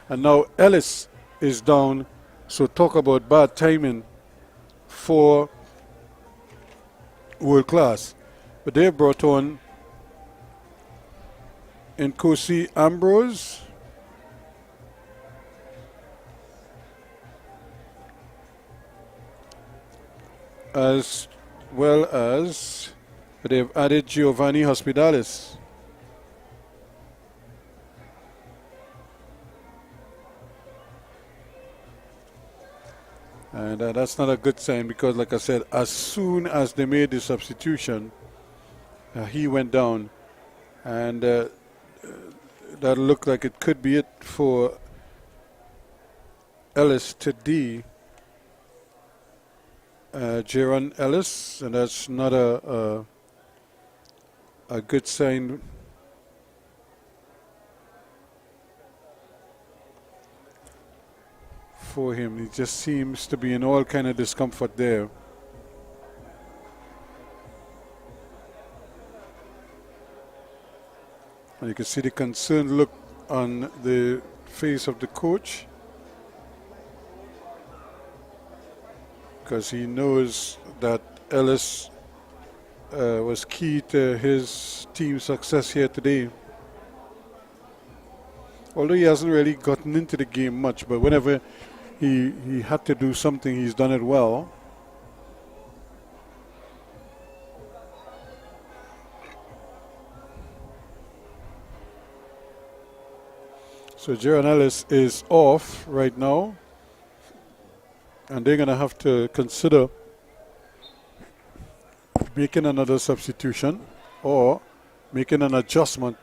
and now Ellis is down. So talk about bad timing for World Class. But they've brought on Nkosi Ambrose, as well as they've added Giovanni Hospitalis. And that's not a good sign because, like I said, as soon as they made the substitution, he went down. And that looked like it could be it for Ellis to D. Jaron Ellis, and that's not a good sign. For him, he just seems to be in all kind of discomfort there. And you can see the concerned look on the face of the coach, because he knows that Ellis was key to his team's success here today. Although he hasn't really gotten into the game much, but whenever he had to do something, he's done it well. So Jaron Ellis is off right now, and they're going to have to consider making another substitution or making an adjustment.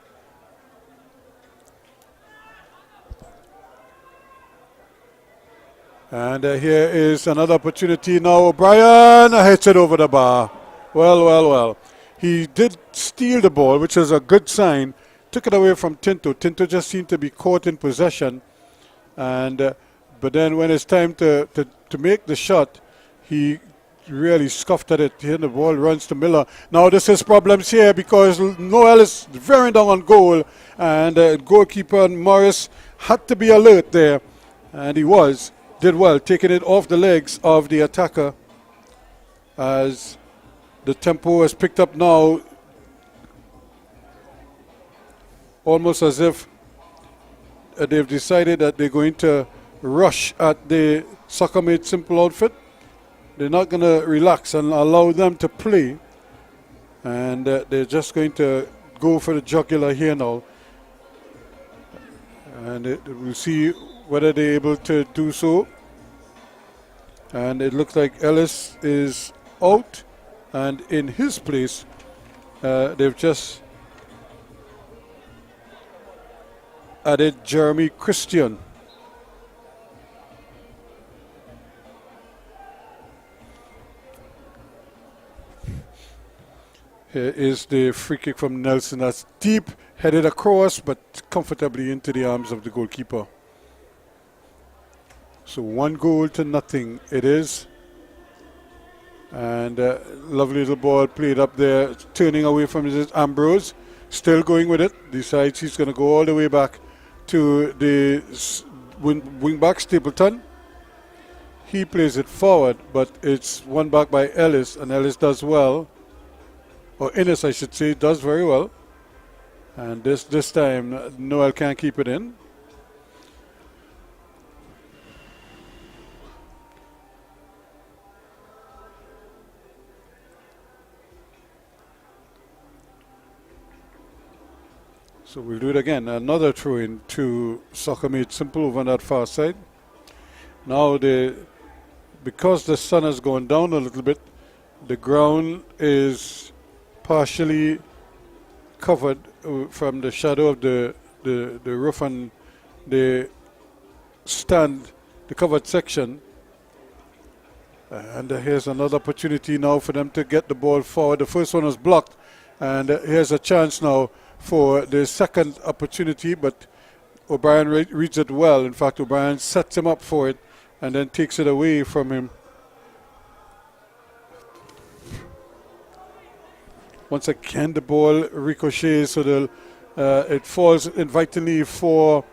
And here is another opportunity now. O'Brien hits it over the bar. Well, well, well. He did steal the ball, which is a good sign. Took it away from Tinto. Tinto just seemed to be caught in possession. And but then when it's time to make the shot, he really scuffed at it. Here the ball runs to Miller. Now this is problems here because Noel is very down on goal. And goalkeeper Morris had to be alert there. And he was. Did well, taking it off the legs of the attacker as the tempo has picked up now, almost as if they've decided that they're going to rush at the Soccer Made Simple outfit. They're not going to relax and allow them to play, and they're just going to go for the jugular here now. And we'll see whether they're able to do so. And it looks like Ellis is out, and in his place they've just added Jeremy Christian. Here is the free kick from Nelson. That's deep, headed across, but comfortably into the arms of the goalkeeper. So 1-0 it is. And lovely little ball played up there, turning away from his Ambrose. Still going with it. Decides he's going to go all the way back to the wing back, Stapleton. He plays it forward, but it's won back by Ellis, and Ellis does well. Or Innes, I should say, does very well. And this time, Noel can't keep it in. So we'll do it again. Another throw in to Soccer Made Simple over on that far side. Now, because the sun has gone down a little bit, the ground is partially covered from the shadow of the roof and the stand, the covered section. And here's another opportunity now for them to get the ball forward. The first one was blocked, and here's a chance now for the second opportunity, but O'Brien reads it well. In fact, O'Brien sets him up for it and then takes it away from him. Once again, the ball ricochets, so it falls invitingly for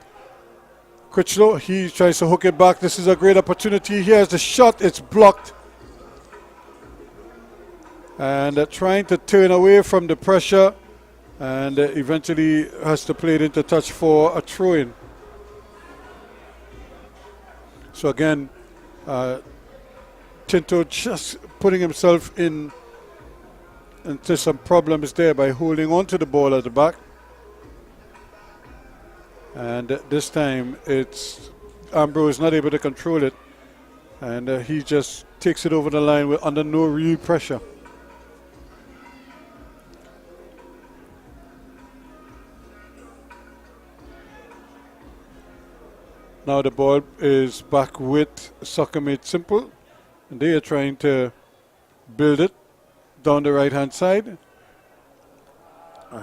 Critchlow. He tries to hook it back. This is a great opportunity. Here's the shot. It's blocked. And trying to turn away from the pressure, and eventually has to play it into touch for a throw-in. So again, Tinto just putting himself into some problems there by holding on to the ball at the back. And this time it's Ambrose not able to control it, and he just takes it over the line under no real pressure. Now the ball is back with Soccer Made Simple, and they are trying to build it down the right-hand side.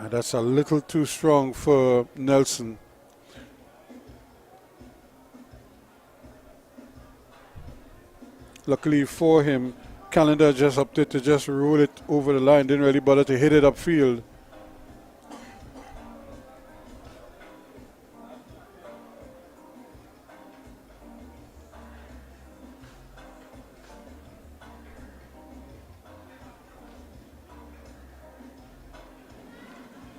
That's a little too strong for Nelson. Luckily for him, Calendar just opted to just roll it over the line, didn't really bother to hit it upfield.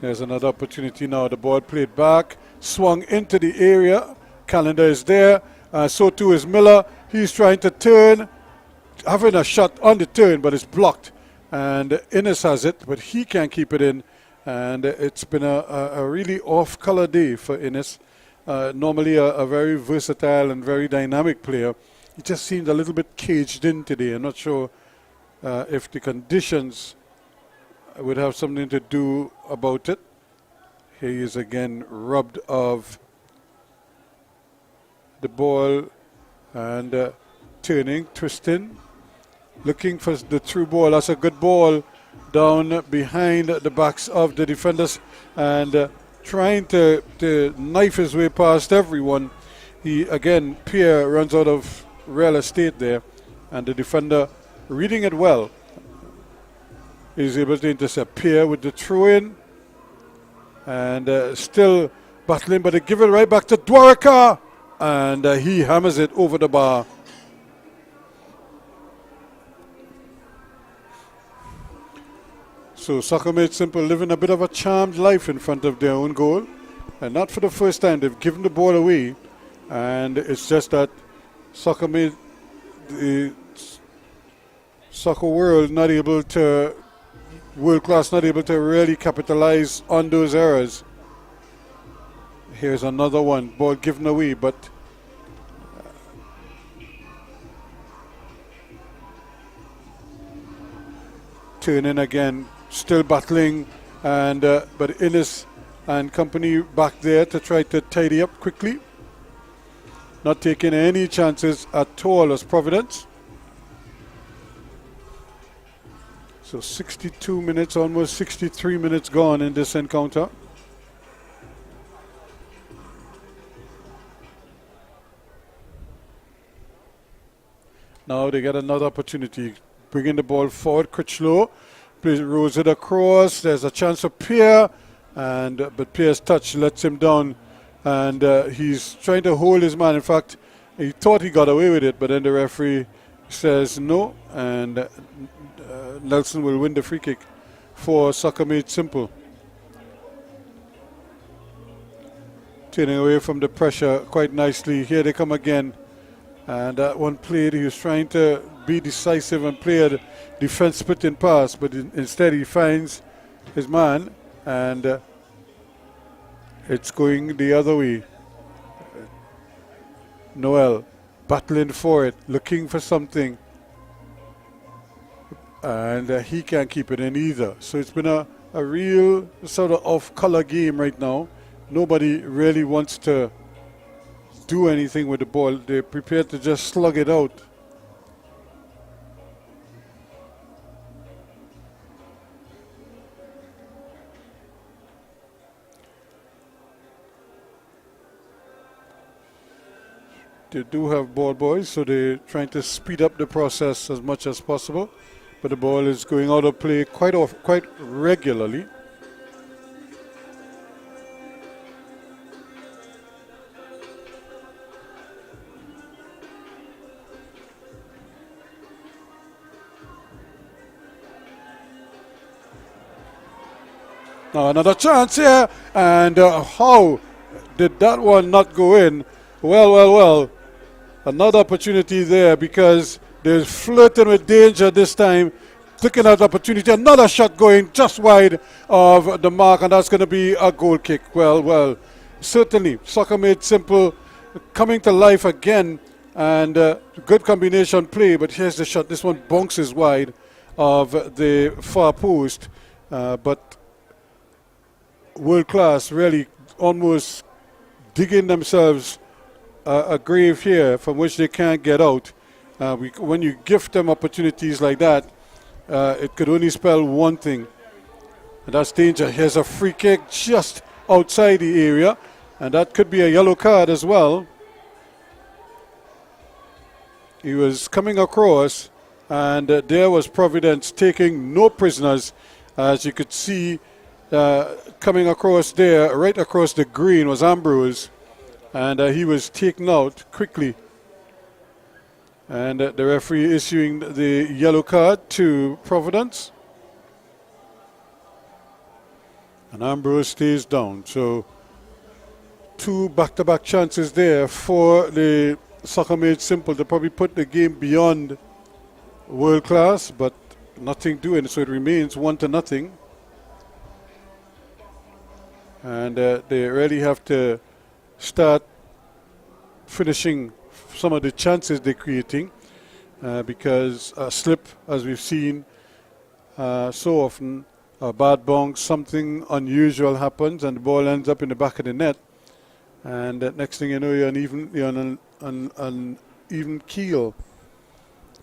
There's another opportunity now. The ball played back, swung into the area. Calendar is there. So too is Miller. He's trying to turn, having a shot on the turn, but it's blocked. And Innes has it, but he can't keep it in. And it's been a really off-color day for Innes. Normally a very versatile and very dynamic player. He just seemed a little bit caged in today. I'm not sure if the conditions would have something to do about it. He is again robbed of the ball, and turning, twisting, looking for the through ball. That's a good ball down behind the backs of the defenders, and trying to knife his way past everyone. Pierre runs out of real estate there, and the defender, reading it well, is able to intercept Pierre with the throw-in, and still battling, but they give it right back to Dwaraka, and he hammers it over the bar. So Soccer Made Simple living a bit of a charmed life in front of their own goal, and not for the first time they've given the ball away, and it's just that Soccer Made the soccer world not able to, world class not able to really capitalize on those errors. Here's another one, ball given away, but turning again, still battling, and but Innes and company back there to try to tidy up quickly. Not taking any chances at all as Providence. So 62 minutes, almost 63 minutes gone in this encounter. Now they get another opportunity, bringing the ball forward. Critchlow rolls it across. There's a chance for Pierre, but Pierre's touch lets him down, and he's trying to hold his man. In fact, he thought he got away with it, but then the referee says no, and Nelson will win the free kick for Soccer Made Simple. Turning away from the pressure quite nicely. Here they come again. And that one played, he was trying to be decisive and play a defense split-in pass, but instead he finds his man, and it's going the other way. Noel battling for it, looking for something, and he can't keep it in either. So it's been a real sort of off-color game right now. Nobody really wants to do anything with the ball. They're prepared to just slug it out. They do have ball boys, so they're trying to speed up the process as much as possible, but the ball is going out of play quite regularly. Now another chance here, and how did that one not go in? Well. Another opportunity there, because they're flirting with danger this time. Looking at the opportunity, another shot going just wide of the mark, and that's going to be a goal kick. Well, certainly Soccer Made Simple coming to life again, and good combination play, but here's the shot. This one bounces wide of the far post, but world class really almost digging themselves a grave here from which they can't get out. When you gift them opportunities like that, it could only spell one thing, and that's danger. Here's a free kick just outside the area, and that could be a yellow card as well. He was coming across, and there was Providence taking no prisoners, as you could see. Coming across there, right across the green, was Ambrose, and he was taken out quickly. And the referee issuing the yellow card to Providence. And Ambrose stays down. So 2 back-to-back chances there for the Soccer Made Simple to probably put the game beyond world class, but nothing doing. So it remains 1-0. And they really have to start finishing some of the chances they're creating, because a slip, as we've seen so often, a bad bounce, something unusual happens, and the ball ends up in the back of the net. And next thing you know, you're on an even keel.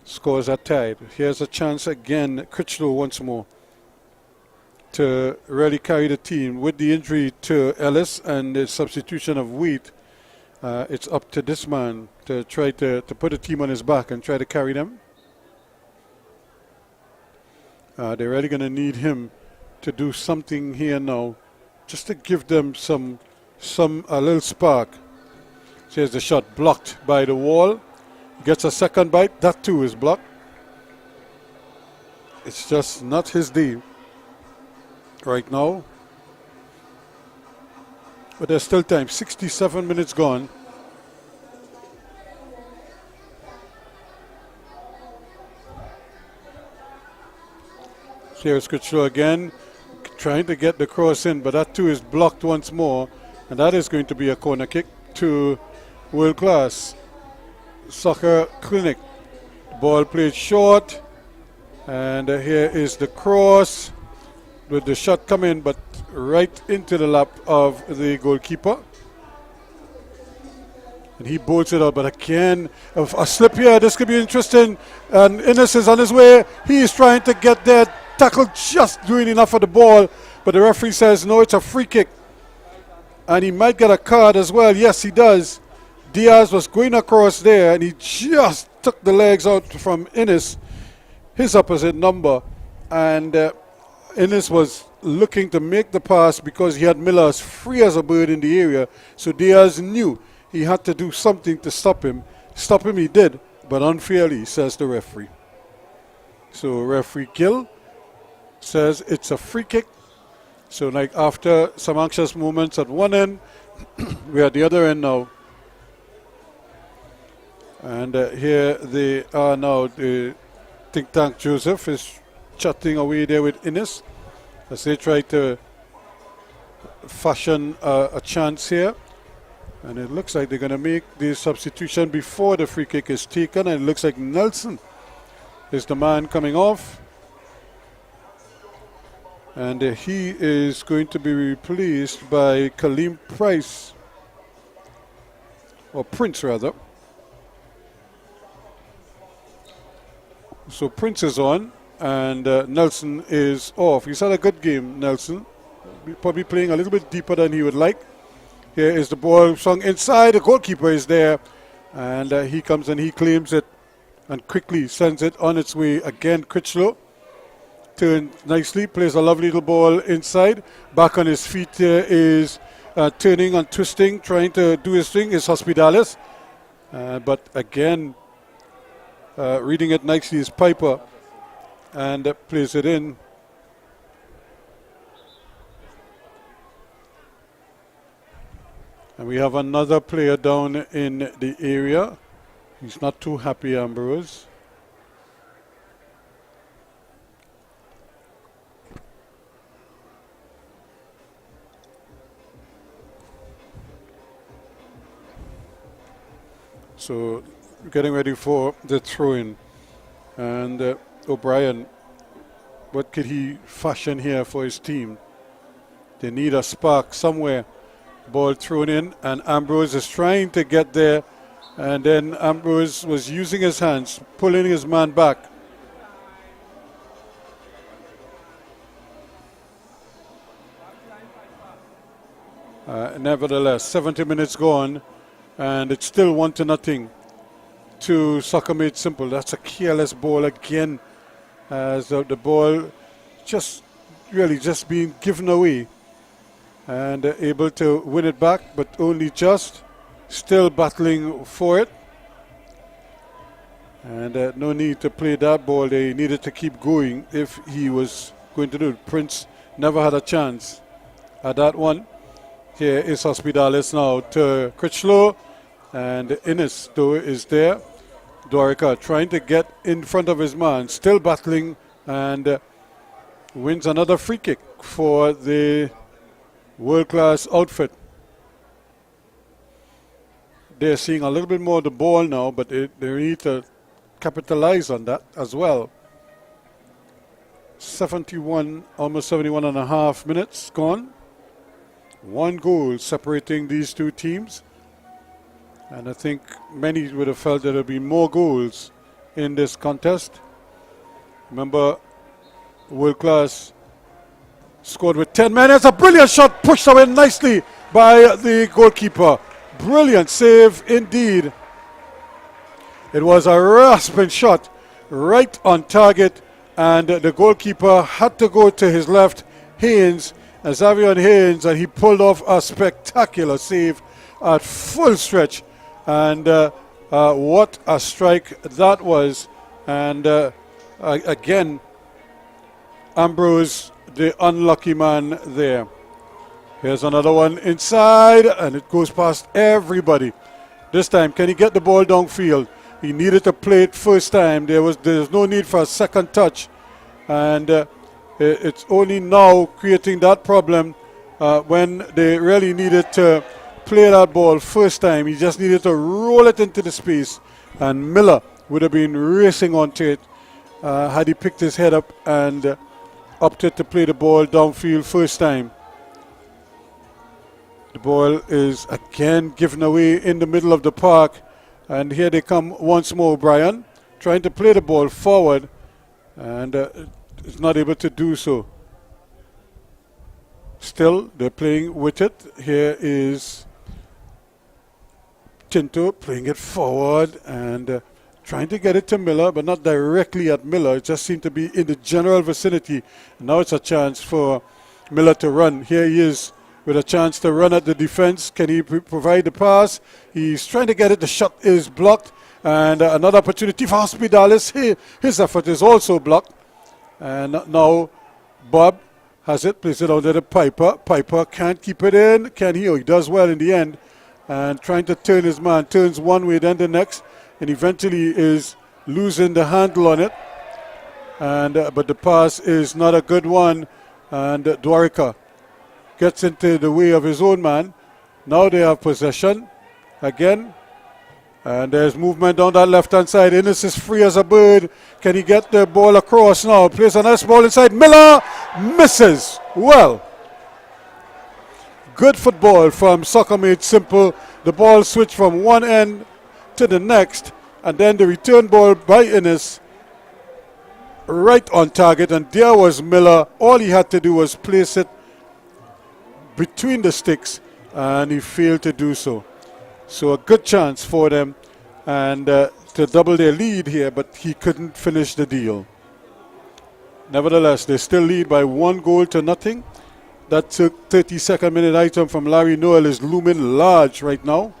Scores are tied. Here's a chance again, Critchlow once more, to really carry the team. With the injury to Ellis and the substitution of Wheat, it's up to this man to try to put the team on his back and try to carry them. They're really going to need him to do something here now, just to give them a little spark. So here's the shot blocked by the wall. Gets a second bite. That too is blocked. It's just not his day right now. But there's still time. 67 minutes gone. Here's Critchlow again, trying to get the cross in, but that too is blocked once more. And that is going to be a corner kick to World Class Soccer Clinic. Ball played short, and here is the cross with the shot coming, but right into the lap of the goalkeeper. And he bolts it out, but again, a slip here. This could be interesting. And Innes is on his way. He is trying to get there, tackle just doing enough for the ball, but the referee says no, it's a free kick. And he might get a card as well. Yes, he does. Diaz was going across there, and he just took the legs out from Innes, his opposite number. And Innes was looking to make the pass because he had Miller as free as a bird in the area. So Diaz knew he had to do something to stop him. Stop him he did, but unfairly, says the referee. So referee Gill says it's a free kick. So like after some anxious moments at one end, we're at the other end now. And here they are now. The think tank Joseph is chatting away there with Innes as they try to fashion a chance here. And it looks like they're going to make the substitution before the free kick is taken. And it looks like Nelson is the man coming off. And he is going to be replaced by Kaleem Price. Or Prince, rather. So Prince is on, and Nelson is off. He's had a good game, Nelson. Probably playing a little bit deeper than he would like. Here is the ball swung inside. The goalkeeper is there, and he comes and he claims it and quickly sends it on its way. Again, Critchlow turns nicely, plays a lovely little ball inside. Back on his feet here is turning and twisting, trying to do his thing, is Hospitalis. But again, reading it nicely is Piper, and plays it in. And we have another player down in the area. He's not too happy, Ambrose. So getting ready for the throw-in. And O'Brien, what could he fashion here for his team? They need a spark somewhere. Ball thrown in, and Ambrose is trying to get there. And then Ambrose was using his hands, pulling his man back. Nevertheless, 70 minutes gone, and it's still 1-0 to Soccer Made Simple. That's a careless ball again, as the ball just being given away, and able to win it back, but only just. Still battling for it, and no need to play that ball. They needed to keep going if he was going to do it. Prince never had a chance at that one. Here is Hospitalis now to Critchlow, and Innes though is there. Dorica trying to get in front of his man, still battling, and wins another free kick for the world-class outfit. They're seeing a little bit more of the ball now, but they need to capitalize on that as well. 71, almost 71 and a half minutes gone. One goal separating these two teams. And I think many would have felt there would be more goals in this contest. Remember, World Class scored with 10 men. It's a brilliant shot pushed away nicely by the goalkeeper. Brilliant save indeed. It was a rasping shot right on target, and the goalkeeper had to go to his left, Haynes, Xavier Haynes, and he pulled off a spectacular save at full stretch. And what a strike that was. And again, Ambrose, the unlucky man there. Here's another one inside, and it goes past everybody. This time, can he get the ball downfield? He needed to play it first time. There's no need for a second touch. And it's only now creating that problem when they really needed to play that ball first time. He just needed to roll it into the space, and Miller would have been racing onto it had he picked his head up and opted to play the ball downfield first time. The ball is again given away in the middle of the park, and here they come once more. Brian trying to play the ball forward, and is not able to do so. Still, they're playing with it. Here is Tinto playing it forward and trying to get it to Miller, but not directly at Miller. It just seemed to be in the general vicinity. Now it's a chance for Miller to run. Here he is with a chance to run at the defense. Can he provide the pass? He's trying to get it. The shot is blocked. And another opportunity for Hospitalis. His effort is also blocked. And now Bob has it. Plays it under the Piper. Piper can't keep it in. Can he? Oh, he does well in the end. And trying to turn his man. Turns one way, then the next. And eventually is losing the handle on it. And but the pass is not a good one. And Dwarika gets into the way of his own man. Now they have possession again. And there's movement down that left-hand side. Innes is free as a bird. Can he get the ball across now? Plays a nice ball inside. Miller misses. Well, good football from Soccer Made Simple. The ball switched from one end to the next. And then the return ball by Innes right on target. And there was Miller. All he had to do was place it between the sticks, and he failed to do so. So a good chance for them and to double their lead here, but he couldn't finish the deal. Nevertheless, they still lead by 1-0. That 32nd minute item from Larry Noel is looming large right now.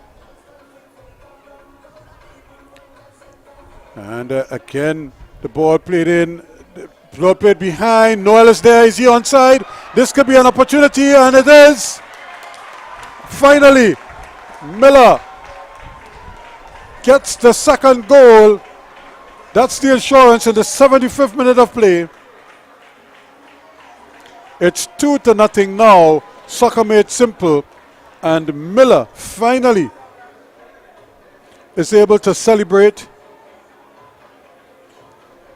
And again, the ball played in. The ball played behind. Noel is there. Is he onside? This could be an opportunity, and it is. Finally, Miller gets the second goal. That's the insurance in the 75th minute of play. It's 2-0 now. Soccer Made Simple. And Miller finally is able to celebrate.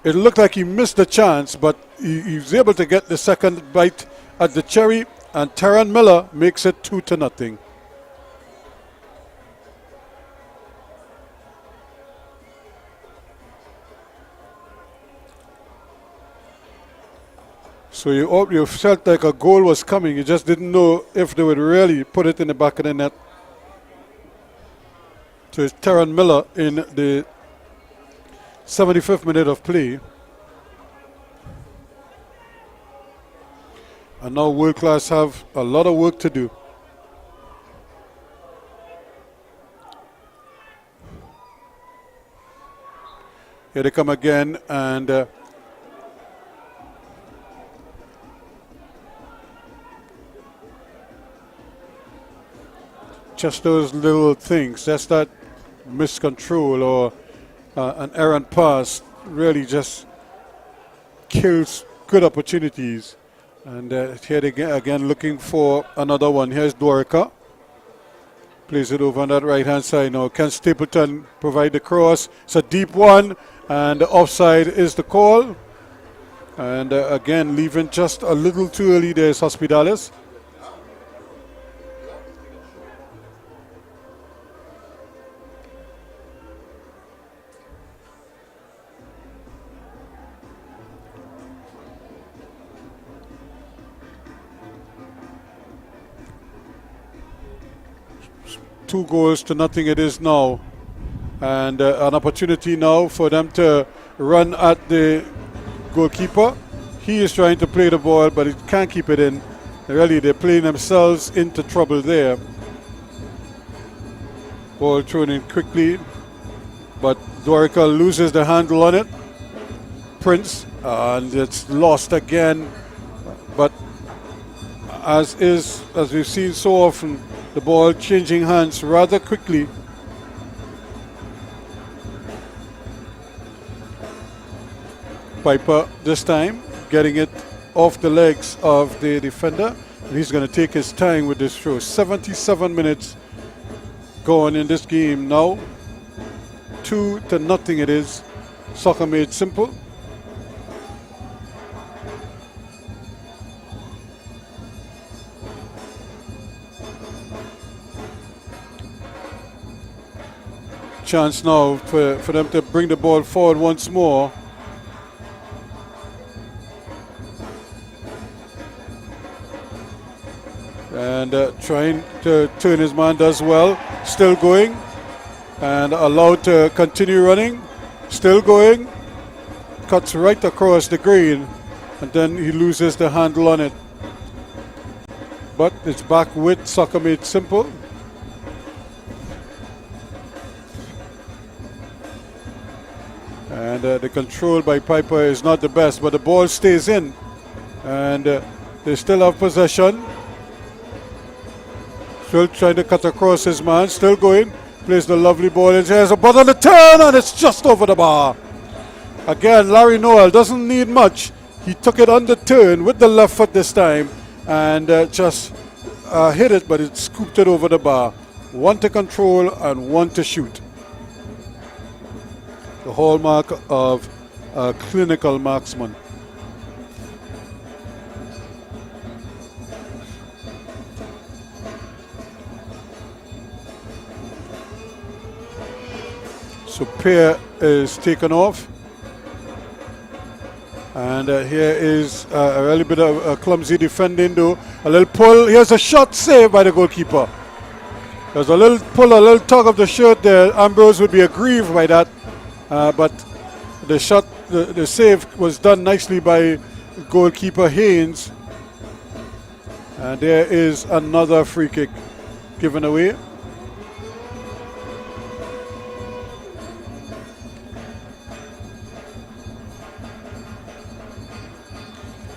It looked like he missed the chance, but he was able to get the second bite at the cherry, and Terran Miller makes it 2-0. So you felt like a goal was coming. You just didn't know if they would really put it in the back of the net. So it's Terran Miller in the 75th minute of play. And now World Class have a lot of work to do. Here they come again, and just those little things. That's that miscontrol or an errant pass really just kills good opportunities. And here they again looking for another one. Here's Dwarika. Plays it over on that right-hand side now. Can Stapleton provide the cross? It's a deep one, and the offside is the call. And again, leaving just a little too early. There's Hospitalis. 2-0 it is now. And an opportunity now for them to run at the goalkeeper. He is trying to play the ball, but he can't keep it in. Really, they're playing themselves into trouble there. Ball thrown in quickly, but Dorica loses the handle on it. Prince, and it's lost again. But as we've seen so often, the ball changing hands rather quickly. Piper this time getting it off the legs of the defender. And he's going to take his time with this throw. 77 minutes gone in this game now. 2-0 it is. Soccer made simple. Chance now for them to bring the ball forward once more. And trying to turn his man does well. Still going. And allowed to continue running. Still going. Cuts right across the green. And then he loses the handle on it. But it's back with Soccer Made Simple. And the control by Piper is not the best, but the ball stays in. And they still have possession. Still trying to cut across his man, still going. Plays the lovely ball in his hands, but on the turn, and it's just over the bar. Again, Larry Noel doesn't need much. He took it on the turn with the left foot this time, and just hit it, but it scooped it over the bar. One to control and one to shoot. The hallmark of a clinical marksman. So Pierre is taken off. And here is a really bit of clumsy defending though. A little pull. Here's a shot saved by the goalkeeper. There's a little pull, a little tug of the shirt there. Ambrose would be aggrieved by that. But the shot, the save was done nicely by goalkeeper Haynes. And there is another free kick given away.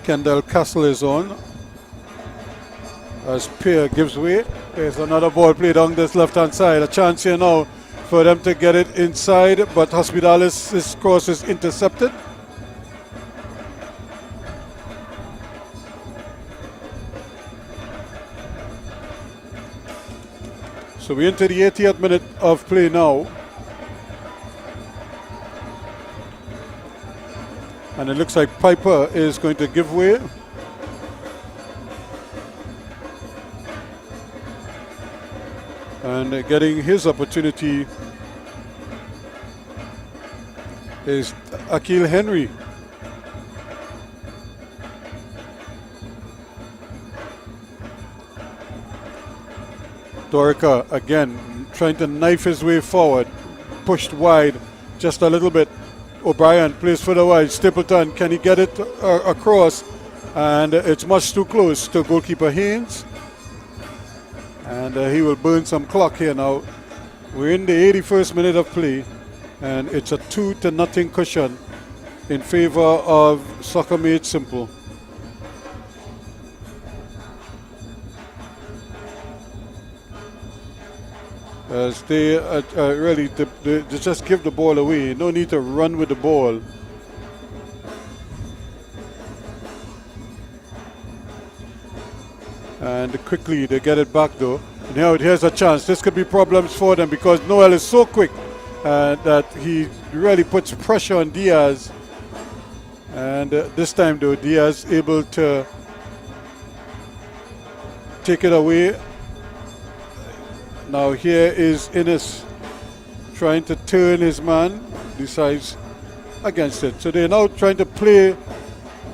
Kendall Castle is on as Pierre gives way. There's another ball played on this left hand side. A chance here now for them to get it inside, but Hospitalis' cross is intercepted. So we're into the 80th minute of play now. And it looks like Piper is going to give way. And getting his opportunity is Akil Henry. Dorica again trying to knife his way forward. Pushed wide just a little bit. O'Brien plays further wide. Stapleton, can he get it across? And it's much too close to goalkeeper Haynes. And he will burn some clock here now. We're in the 81st minute of play. And it's a 2-0 cushion in favor of Soccer Made Simple. As they really they just give the ball away. No need to run with the ball. And quickly they get it back though. And now here's a chance. This could be problems for them because Noel is so quick that he really puts pressure on Diaz. And this time though, Diaz able to take it away. Now here is Innes trying to turn his man, decides against it. So they're now trying to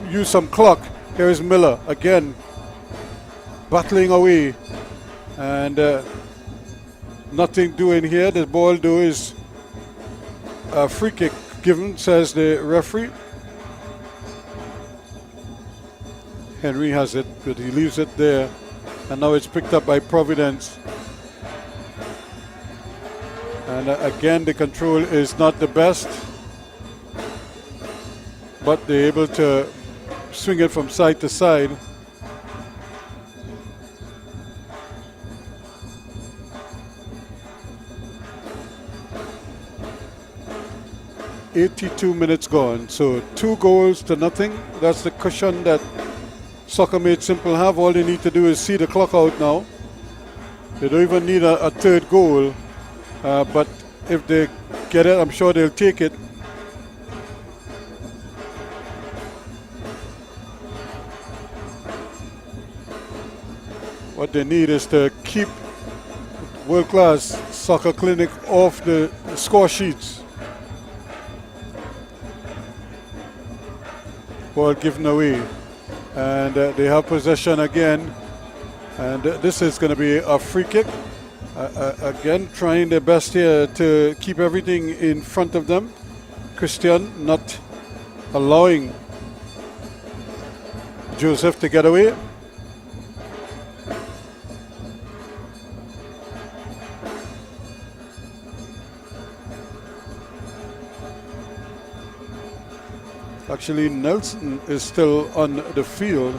use some clock. Here is Miller again, battling away. And nothing doing here. The ball though is a free kick given, says the referee. Henry has it, but he leaves it there. And now it's picked up by Providence. And again, the control is not the best. But they're able to swing it from side to side. "82 minutes gone, so 2 goals to nothing. That's the cushion that Soccer Made Simple have. All they need to do is see the clock out now. They don't even need a third goal, but if they get it, I'm sure they'll take it. What they need is to keep World Class Soccer Clinic off the score sheets. Ball given away, and they have possession again, and this is going to be a free kick. Again, trying their best here to keep everything in front of them. Christian not allowing Joseph to get away. Actually, Nelson is still on the field.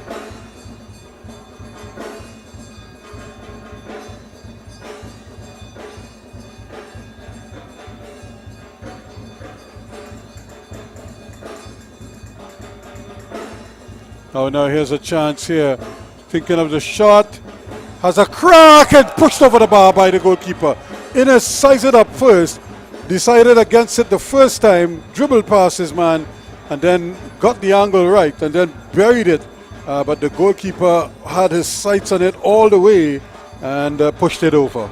Oh, now here's a chance here. Thinking of the shot. Has a crack and pushed over the bar by the goalkeeper. Innes sized it up first. Decided against it the first time. Dribbled past his man. And then got the angle right and then buried it. But the goalkeeper had his sights on it all the way and pushed it over.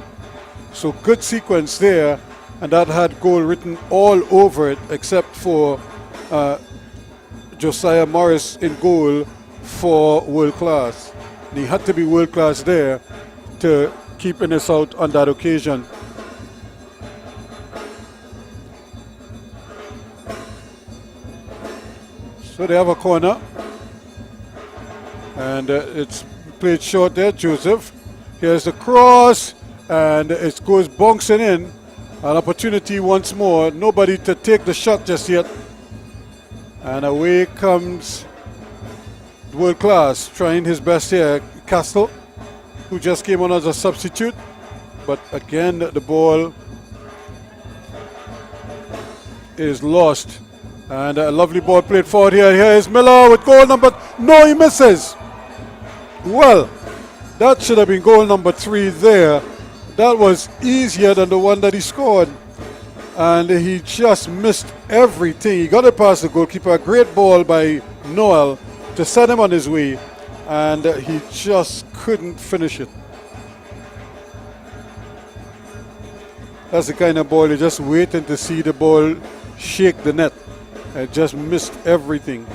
So good sequence there. And that had goal written all over it except for Josiah Morris in goal for World Class. And he had to be World Class there to keep Innes out on that occasion. So they have a corner, and it's played short there, Joseph. Here's the cross, and it goes bouncing in. An opportunity once more. Nobody to take the shot just yet. And away comes World Class, trying his best here. Castle, who just came on as a substitute. But again, the ball is lost. And a lovely ball played forward here. Here is Miller with goal number... No, he misses. Well, that should have been goal number 3 there. That was easier than the one that he scored. And he just missed everything. He got it past the goalkeeper. A great ball by Noel to set him on his way. And he just couldn't finish it. That's the kind of ball you're just waiting to see the ball shake the net. I just missed everything.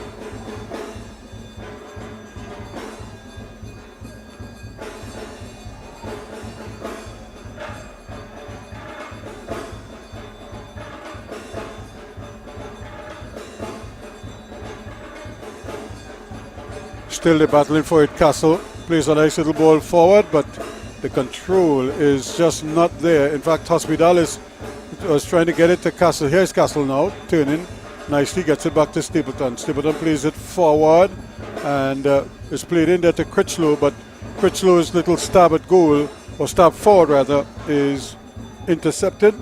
Still they're battling for it. Castle plays a nice little ball forward, but the control is just not there. In fact, Hospitalis was trying to get it to Castle. Here's Castle now, turning. Nicely gets it back to Stapleton. Stapleton plays it forward and it's played in there to Critchlow, but Critchlow's little stab at goal, or stab forward rather, is intercepted.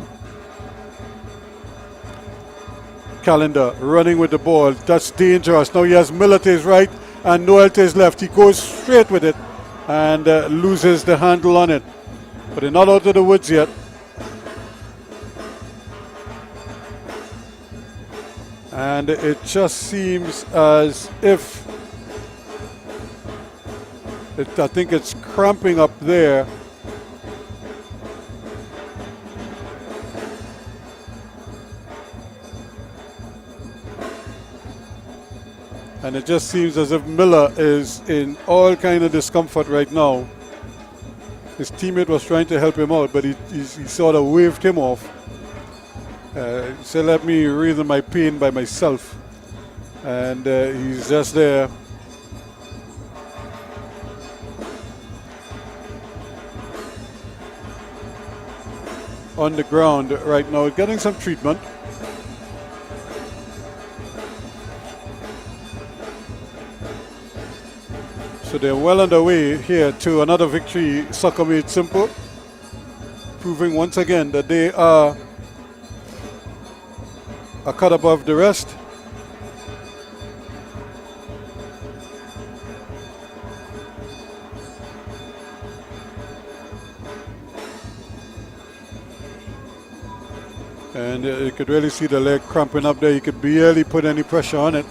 Calendar running with the ball. That's dangerous. Now he has Miller to his right and Noel to his left. He goes straight with it and loses the handle on it. But they're not out of the woods yet. And it just seems as if I think it's cramping up there. And it just seems as if Miller is in all kind of discomfort right now. His teammate was trying to help him out, but he sort of waved him off. He said, let me reason my pain by myself. And he's just there. On the ground right now, getting some treatment. So they're well on their way here to another victory, Soccer Made Simple, proving once again that they are a cut above the rest. And you could really see the leg cramping up there. You could barely put any pressure on it.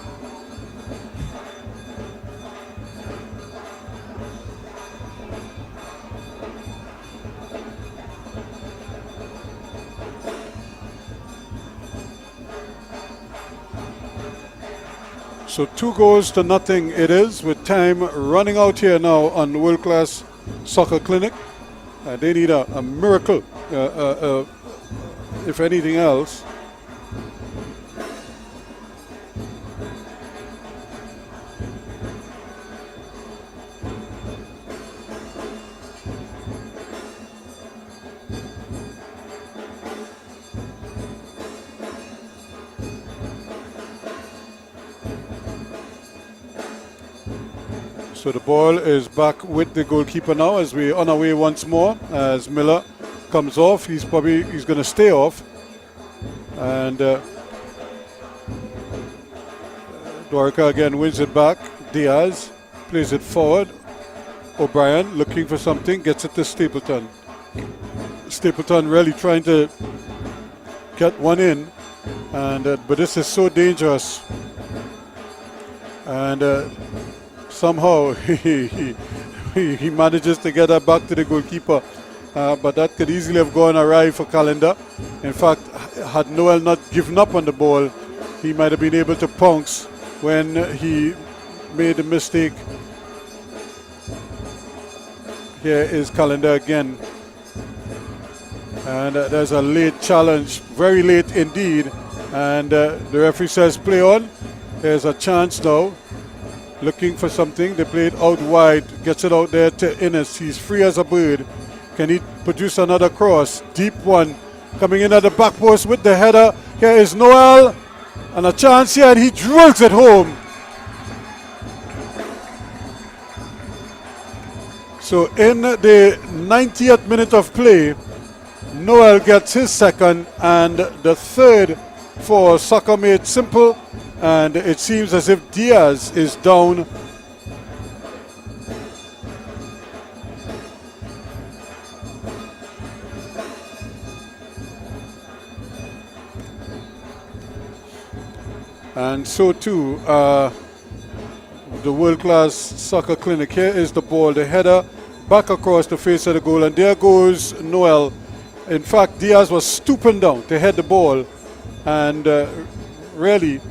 So 2-0 it is, with time running out here now on World Class Soccer Clinic. They need a miracle, if anything else. So the ball is back with the goalkeeper now as we're on our way once more. As Miller comes off, he's going to stay off. And Dorica again wins it back. Diaz plays it forward. O'Brien looking for something, gets it to Stapleton. Stapleton really trying to get one in, and but this is so dangerous. And somehow he manages to get that back to the goalkeeper, but that could easily have gone awry for Calendar. In fact, had Noel not given up on the ball, he might have been able to pounce when he made the mistake. Here is Calendar again, and there's a late challenge, very late indeed, and the referee says play on. There's a chance now, looking for something. They play it out wide, gets it out there to Innes. He's free as a bird. Can he produce another cross? Deep one coming in at the back post with the header. Here is Noel, and a chance here, and he drills it home. So in the 90th minute of play, Noel gets his second and the third for Soccer Made Simple. And it seems as if Diaz is down. And so too, the World Class Soccer Clinic. Here is the ball, the header back across the face of the goal, and there goes Noel. In fact, Diaz was stooping down to head the ball, and really,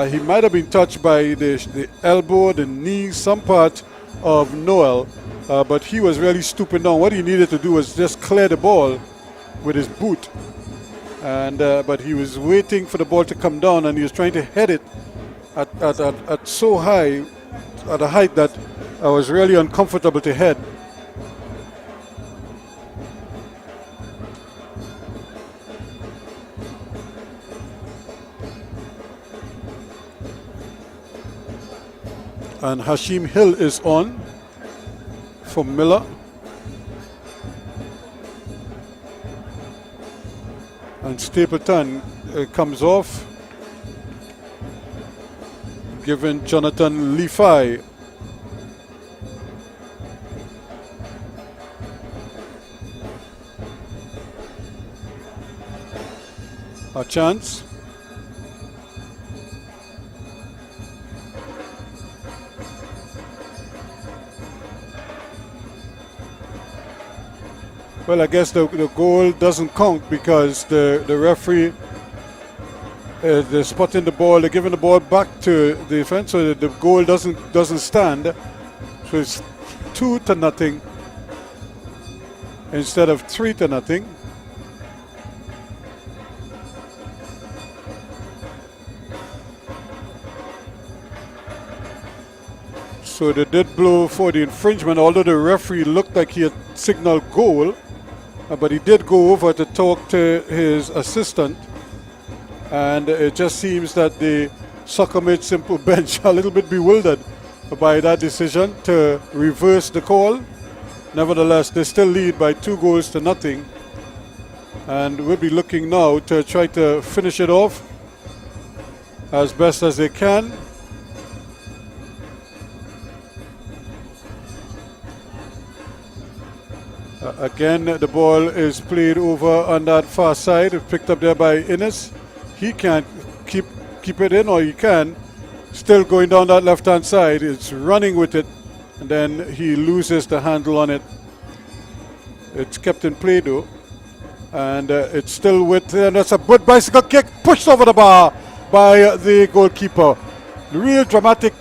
he might have been touched by the elbow, the knee, some part of Noel, but he was really stooping down. What he needed to do was just clear the ball with his boot, and but he was waiting for the ball to come down, and he was trying to head it at so high, at a height that I was really uncomfortable to head. And Hashim Hill is on for Miller. And Stapleton comes off, giving Jonathan Leafy a chance. Well, I guess the goal doesn't count because the referee, they're spotting the ball, they're giving the ball back to the defense, so the goal doesn't stand. So it's 2-0. instead of 3-0. So they did blow for the infringement, although the referee looked like he had signaled goal, but he did go over to talk to his assistant, and it just seems that the Soccer Made Simple bench are a little bit bewildered by that decision to reverse the call. Nevertheless, they still lead by 2-0, and we'll be looking now to try to finish it off as best as they can. Again, the ball is played over on that far side. It's picked up there by Innes. He can't keep it in, or he can. Still going down that left-hand side. It's running with it, and then he loses the handle on it. It's kept in play though, and it's still with. And that's a good bicycle kick pushed over the bar by the goalkeeper. Real dramatic.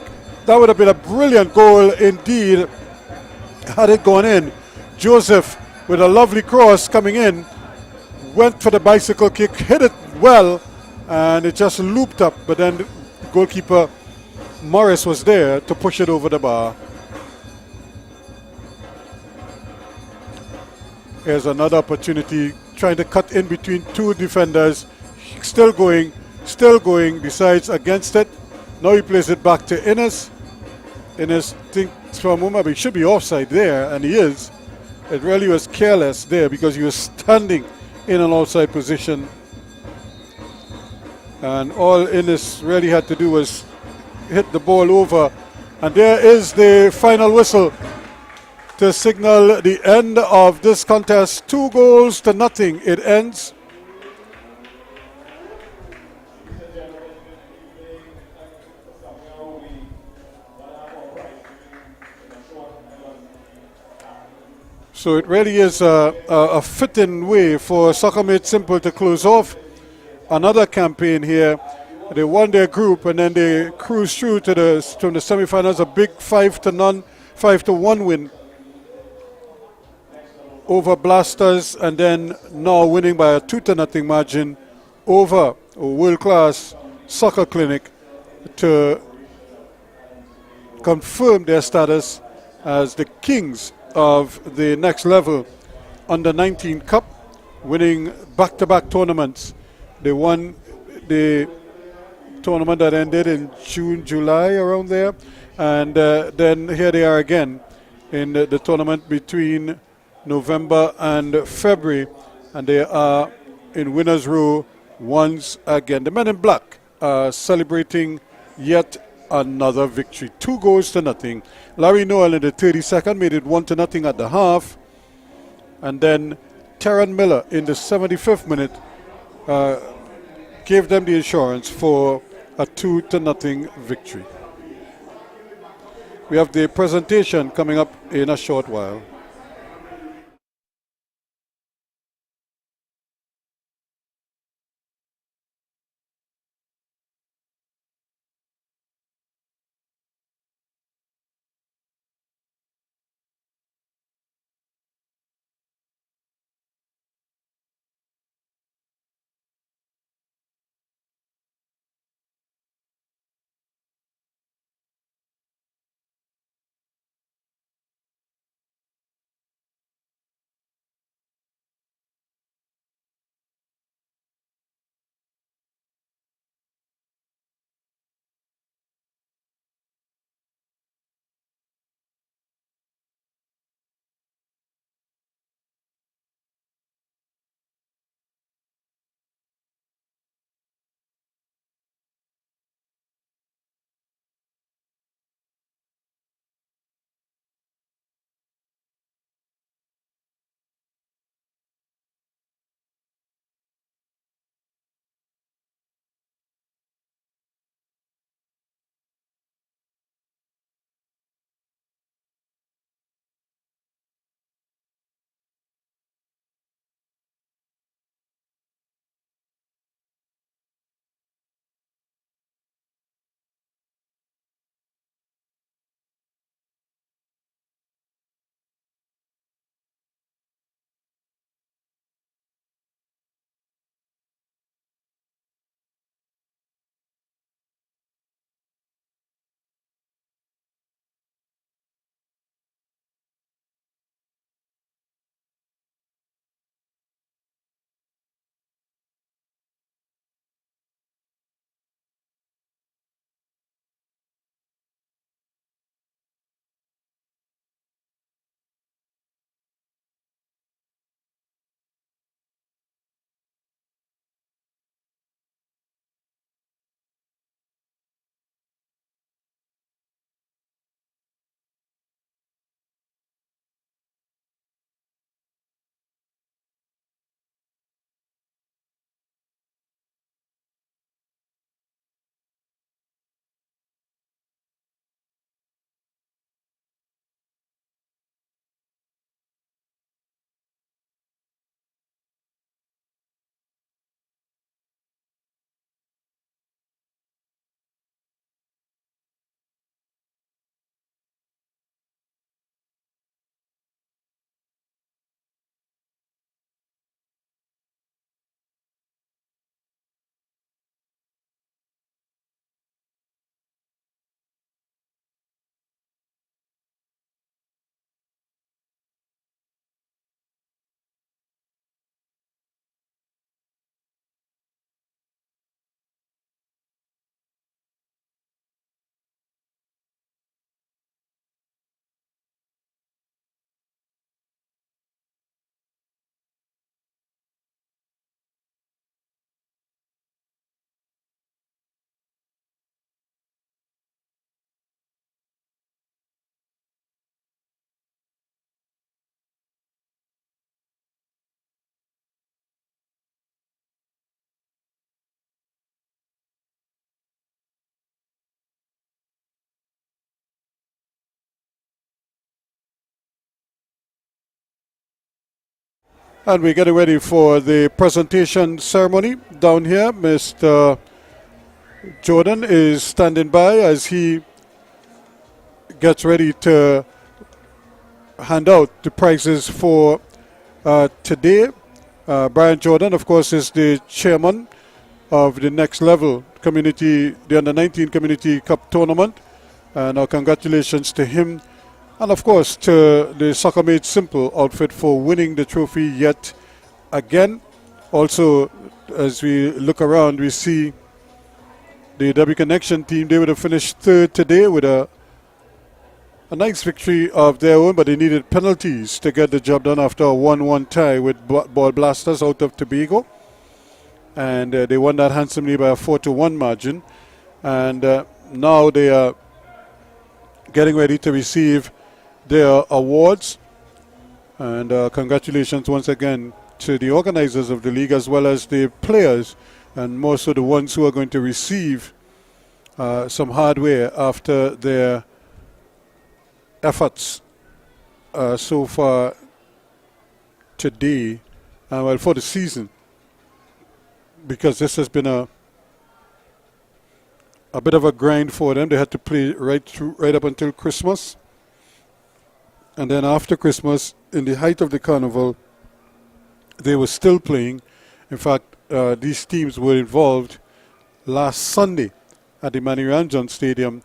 That would have been a brilliant goal indeed had it gone in. Joseph, with a lovely cross coming in, went for the bicycle kick, hit it well, and it just looped up. But then goalkeeper Morris was there to push it over the bar. Here's another opportunity, trying to cut in between two defenders. Still going, decides against it. Now he plays it back to Innes. Innes thinks for a moment, but he should be offside there, and he is. It really was careless there because he was standing in an outside position. And all Innes really had to do was hit the ball over. And there is the final whistle to signal the end of this contest. 2-0. It ends. So it really is a fitting way for Soccer Made Simple to close off another campaign here. They won their group, and then they cruised through to the semifinals. A big 5-1 win over Blasters, and then now winning by a 2-0 margin over a world-class soccer clinic to confirm their status as the kings of the next level under 19 Cup, winning back-to-back tournaments. They won the tournament that ended in June, July, around there, and then here they are again in the tournament between November and February, and they are in winners' row once again. The men in black are celebrating yet another victory. 2-0. Larry Noel in the 32nd made it 1-0 at the half, and then Terran Miller in the 75th minute gave them the insurance for a 2-0 victory. We have the presentation coming up in a short while. And we're getting ready for the presentation ceremony down here. Mr. Jordan is standing by as he gets ready to hand out the prizes for today. Brian Jordan, of course, is the chairman of the Next Level Community, the Under-19 Community Cup Tournament. And our congratulations to him. And of course to the Soccer Made Simple outfit for winning the trophy yet again. Also, as we look around, we see the W Connection team. They would have finished third today with a nice victory of their own, but they needed penalties to get the job done after a 1-1 tie with Ball Blasters out of Tobago. And they won that handsomely by a 4-1 margin. And now they are getting ready to receive their awards. And congratulations once again to the organizers of the league as well as the players, and more so the ones who are going to receive some hardware after their efforts so far today, well, for the season, because this has been a bit of a grind for them. They had to play right up until Christmas. And then after Christmas, in the height of the carnival, they were still playing. In fact, these teams were involved last Sunday at the Manny Ranjan Stadium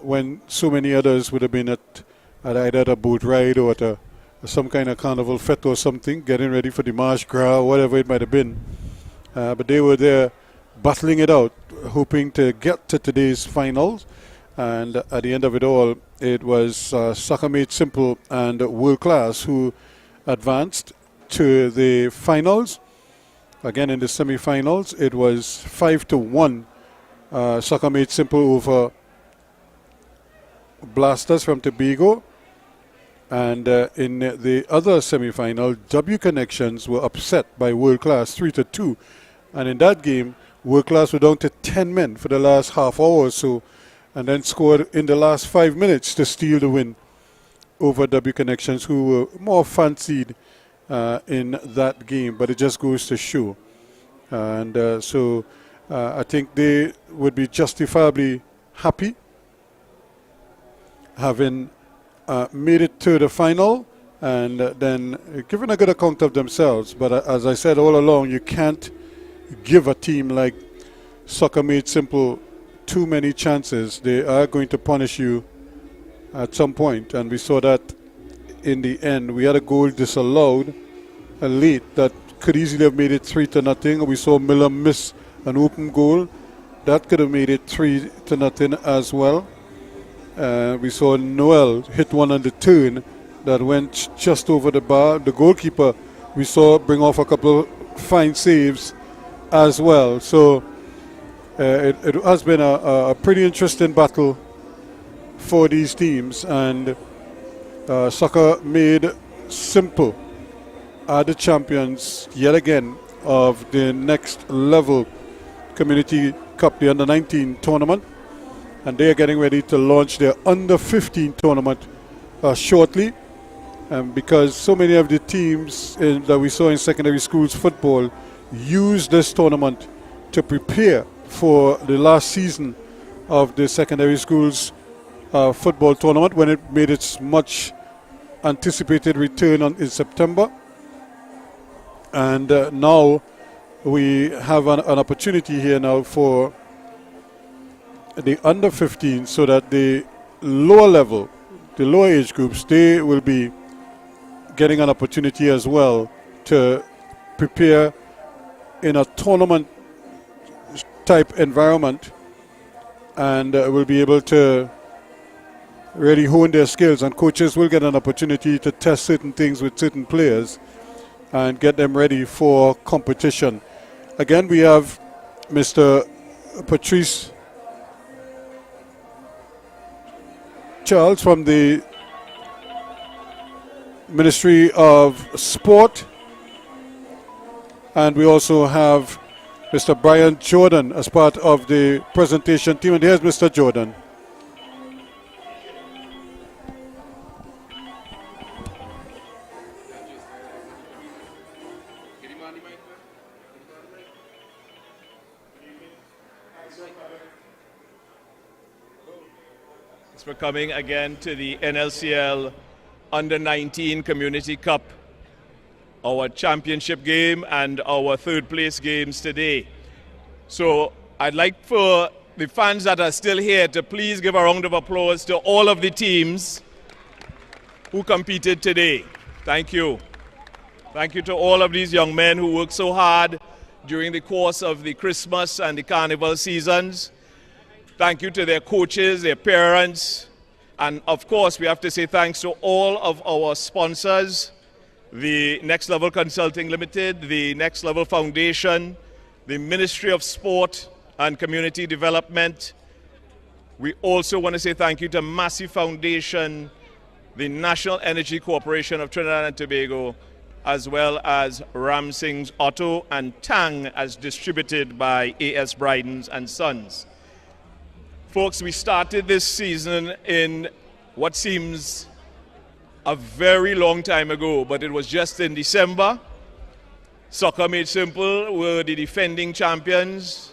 when so many others would have been at either a boat ride or at some kind of carnival fete or something, getting ready for the March Gras or whatever it might have been. But they were there battling it out, hoping to get to today's finals. And at the end of it all, it was Soccer Made Simple and World Class who advanced to the finals. Again, in the semi-finals, it was 5-1 Soccer Made Simple over Blasters from Tobago. And in the other semi-final, W Connections were upset by World Class 3-2. And in that game, World Class were down to 10 men for the last half hour or so, and then scored in the last 5 minutes to steal the win over W Connections, who were more fancied in that game. But it just goes to show. And so I think they would be justifiably happy having made it to the final and then given a good account of themselves. But as I said all along, you can't give a team like Soccer Made Simple too many chances. They are going to punish you at some point, and we saw that in the end. We had a goal disallowed late that could easily have made it 3-0. We saw Miller miss an open goal that could have made it 3-0 as well. We saw Noel hit one on the turn that went just over the bar. The goalkeeper we saw bring off a couple fine saves as well. So it has been a pretty interesting battle for these teams, and Soccer Made Simple are the champions yet again of the Next Level Community Cup, the Under-19 tournament, and they are getting ready to launch their Under-15 tournament shortly. Because so many of the teams that we saw in secondary schools football use this tournament to prepare for the last season of the secondary schools football tournament, when it made its much anticipated return in September. And now we have an opportunity here now for the under 15, so that the lower level, the lower age groups, they will be getting an opportunity as well to prepare in a tournament type environment, and will be able to really hone their skills, and coaches will get an opportunity to test certain things with certain players and get them ready for competition. Again, we have Mr. Patrice Charles from the Ministry of Sport, and we also have Mr. Brian Jordan as part of the presentation team. And here's Mr. Jordan. for coming again to the NLCL Under-19 Community Cup, our championship game and our third place games today. So I'd like for the fans that are still here to please give a round of applause to all of the teams who competed today. Thank you. Thank you to all of these young men who worked so hard during the course of the Christmas and the Carnival seasons. Thank you to their coaches, their parents, and of course we have to say thanks to all of our sponsors, the Next Level Consulting Limited, the Next Level Foundation, the Ministry of Sport and Community Development. We also want to say thank you to Massey Foundation, the National Energy Corporation of Trinidad and Tobago, as well as Ramsing's Auto and Tang, as distributed by A.S. Bryden's and Sons. Folks, we started this season in what seems a very long time ago, but it was just in December. Soccer Made Simple were the defending champions.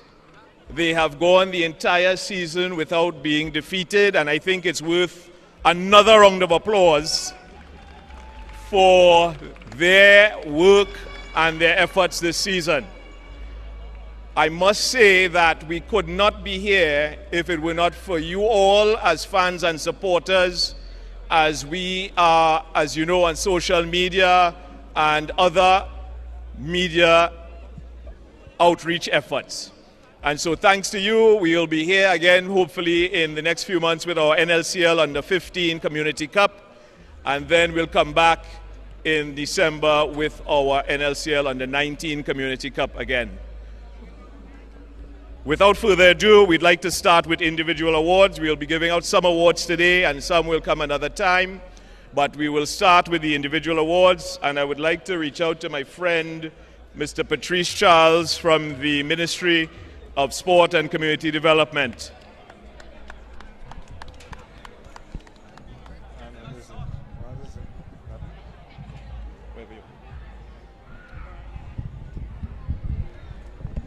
They have gone the entire season without being defeated, and I think it's worth another round of applause for their work and their efforts this season. I must say that we could not be here if it were not for you all as fans and supporters, as we are, as you know, on social media and other media outreach efforts. And so thanks to you, we will be here again, hopefully in the next few months with our NLCL Under-15 Community Cup, and then we'll come back in December with our NLCL Under-19 Community Cup again. Without further ado, we'd like to start with individual awards. We'll be giving out some awards today and some will come another time. But we will start with the individual awards, and I would like to reach out to my friend, Mr. Patrice Charles from the Ministry of Sport and Community Development.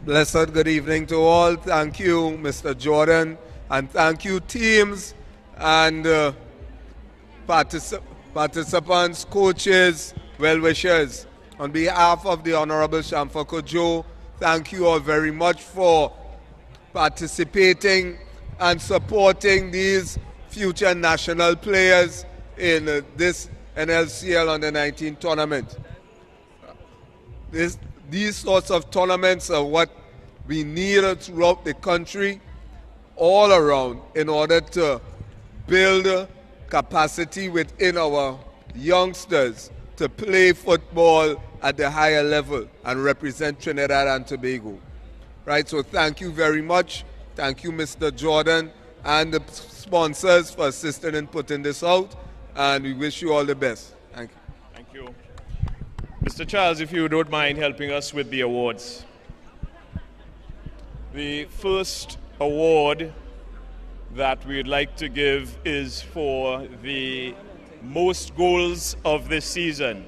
Blessed good evening to all. Thank you, Mr. Jordan, and thank you, teams and participants, coaches, well-wishers. On behalf of the Honorable Shamfa Kojo, thank you all very much for participating and supporting these future national players in this NLCL Under-19 tournament. These sorts of tournaments are what we need throughout the country, all around, in order to build capacity within our youngsters to play football at the higher level and represent Trinidad and Tobago. Right, so thank you very much. Thank you, Mr. Jordan, and the sponsors for assisting in putting this out, and we wish you all the best. Thank you. Thank you. Mr. Charles, if you don't mind helping us with the awards. The first award that we'd like to give is for the most goals of this season.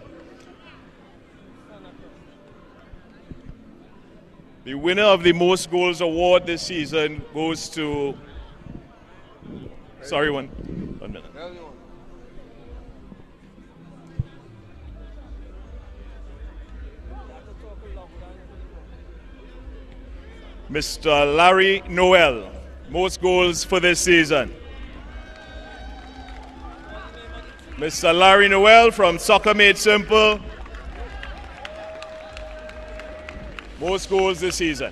The winner of the most goals award this season goes to, sorry, one minute. Mr. Larry Noel, most goals for this season. Mr. Larry Noel from Soccer Made Simple, most goals this season.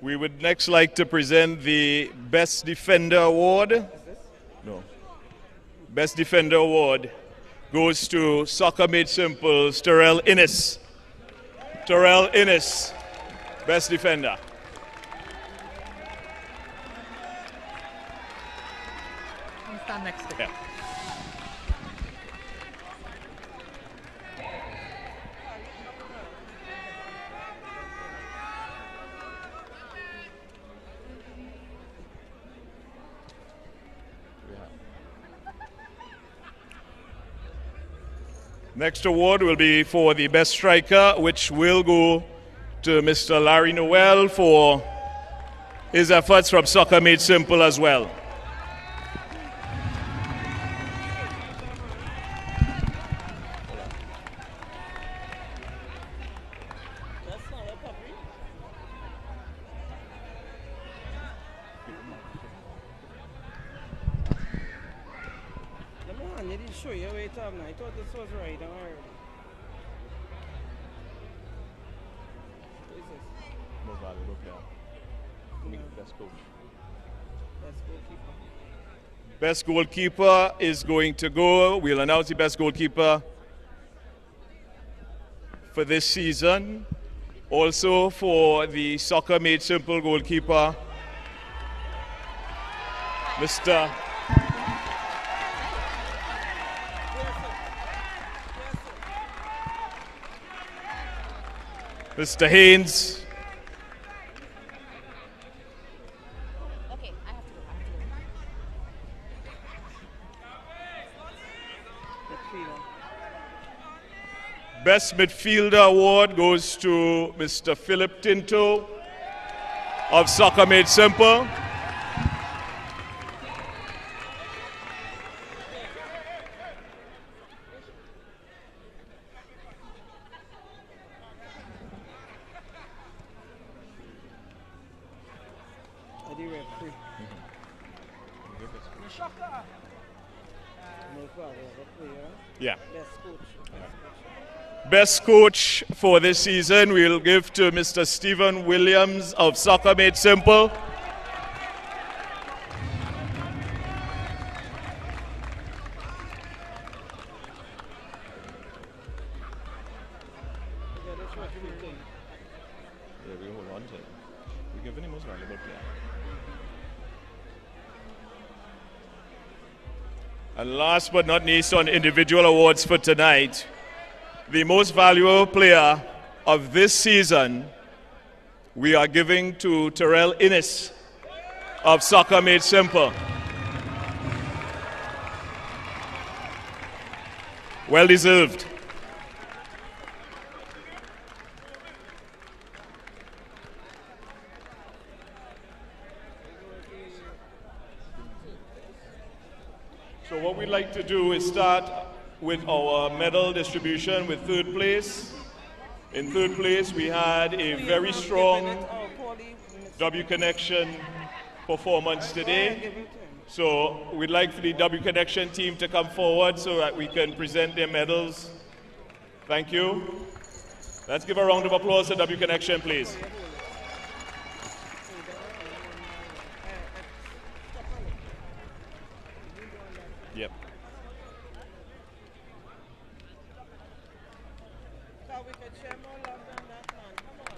We would next like to present the Best Defender Award. No. Best Defender Award goes to Soccer Made Simple's Terrell Innes. Terrell Innes, Best Defender. Stand next to yeah. Next award will be for the best striker, which will go to Mr. Larry Noel for his efforts from Soccer Made Simple as well. I thought this was right. All right. What is this? Most valuable player. Best coach. Best goalkeeper. Best goalkeeper is going to go. We'll announce the best goalkeeper for this season. Also for the Soccer Made Simple goalkeeper, Mr. Haynes. Okay, I have to go. Best Midfielder Award goes to Mr. Philip Tinto of Soccer Made Simple. Yeah. Best coach for this season we'll give to Mr. Stephen Williams of Soccer Made Simple. We're giving him most valuable player. And last but not least, on individual awards for tonight, the most valuable player of this season, we are giving to Terrell Innes of Soccer Made Simple. Well deserved. So what we'd like to do is start with our medal distribution with third place. In third place, we had a very strong W Connection performance today. So we'd like for the W Connection team to come forward so that we can present their medals. Thank you. Let's give a round of applause to W Connection, please. Yep.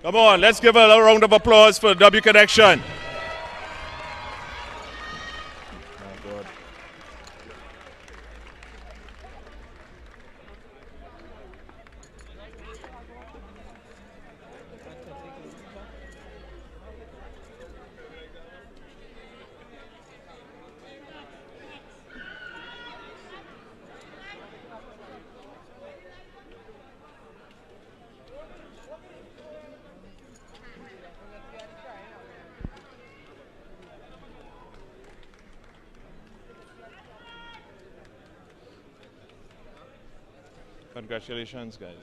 Come on, let's give a round of applause for W Connection. My God. Congratulations, guys.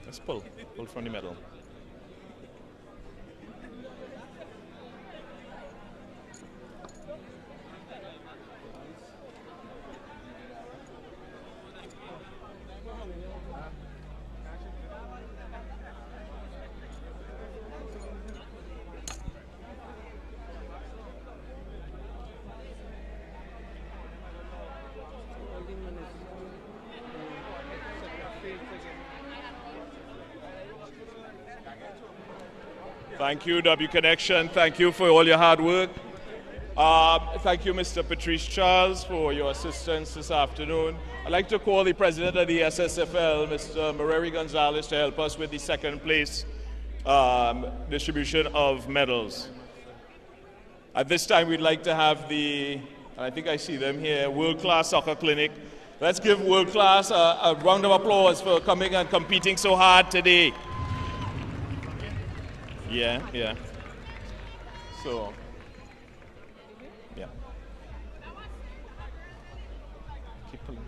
Let's pull from the medal. Thank you, W Connection. Thank you for all your hard work. Thank you, Mr. Patrice Charles, for your assistance this afternoon. I'd like to call the president of the SSFL, Mr. Mareri Gonzalez, to help us with the second place distribution of medals. At this time, we'd like to have the And I think I see them here, World Class Soccer Clinic. Let's give World Class a round of applause for coming and competing so hard today. Yeah. So, yeah. Keep pulling.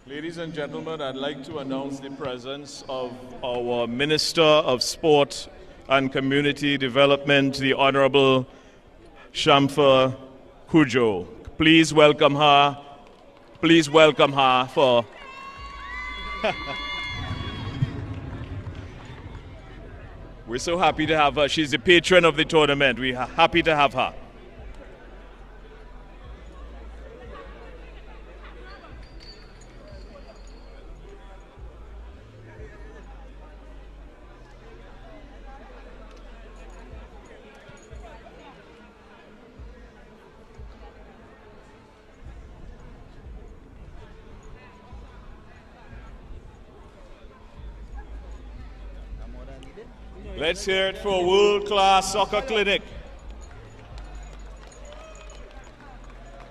Ladies and gentlemen, I'd like to announce the presence of our Minister of Sport and Community Development, the Honorable Shamfa Kujo. Please welcome her. Please welcome her for... We're so happy to have her. She's the patron of the tournament. We are happy to have her. Let's hear it for World Class Soccer Clinic.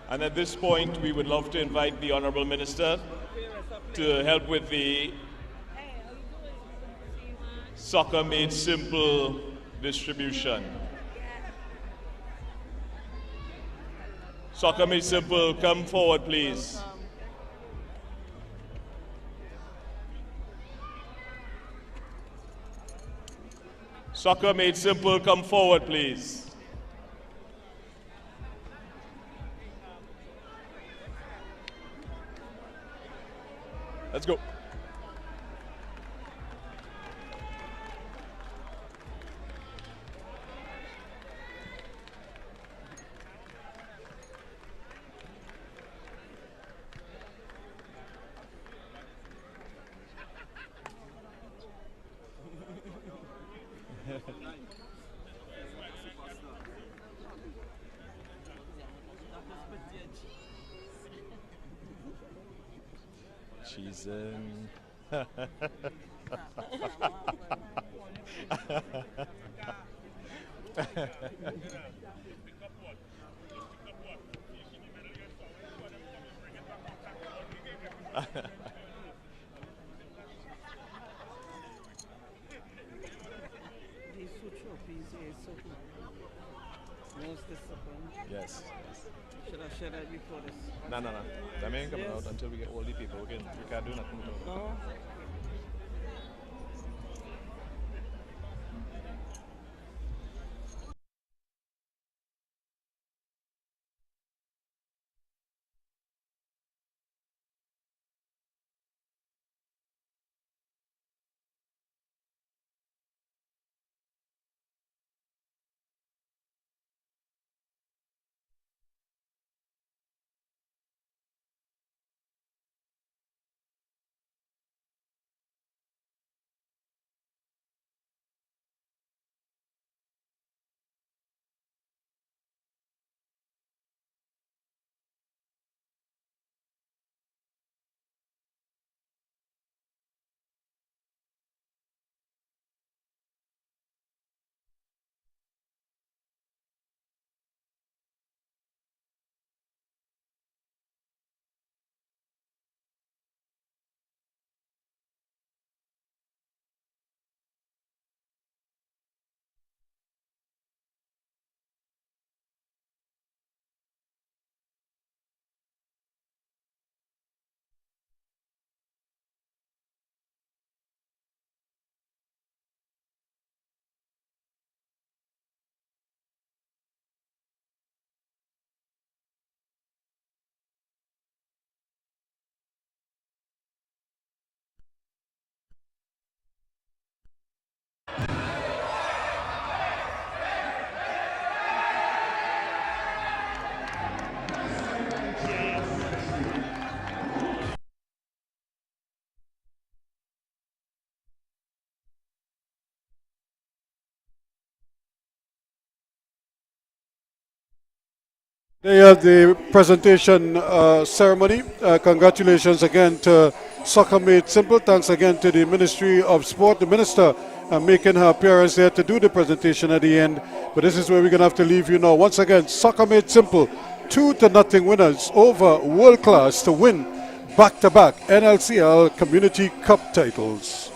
And at this point, we would love to invite the Honorable Minister to help with the Soccer Made Simple distribution. Soccer Made Simple, come forward, please. Soccer Made Simple, come forward, please. Let's go. She's He's switch up. He's so good. Most disciplined. Yes. Should I share that before this? No. That ain't coming Yes. out until we get all the people. We can't do nothing to it. No? There you have the presentation ceremony. Congratulations again to Soccer Made Simple. Thanks again to the Ministry of Sport, the Minister making her appearance there to do the presentation at the end. But this is where we're going to have to leave you now. Once again, Soccer Made Simple, 2-0 winners over World Class to win back-to-back NLCL Community Cup titles.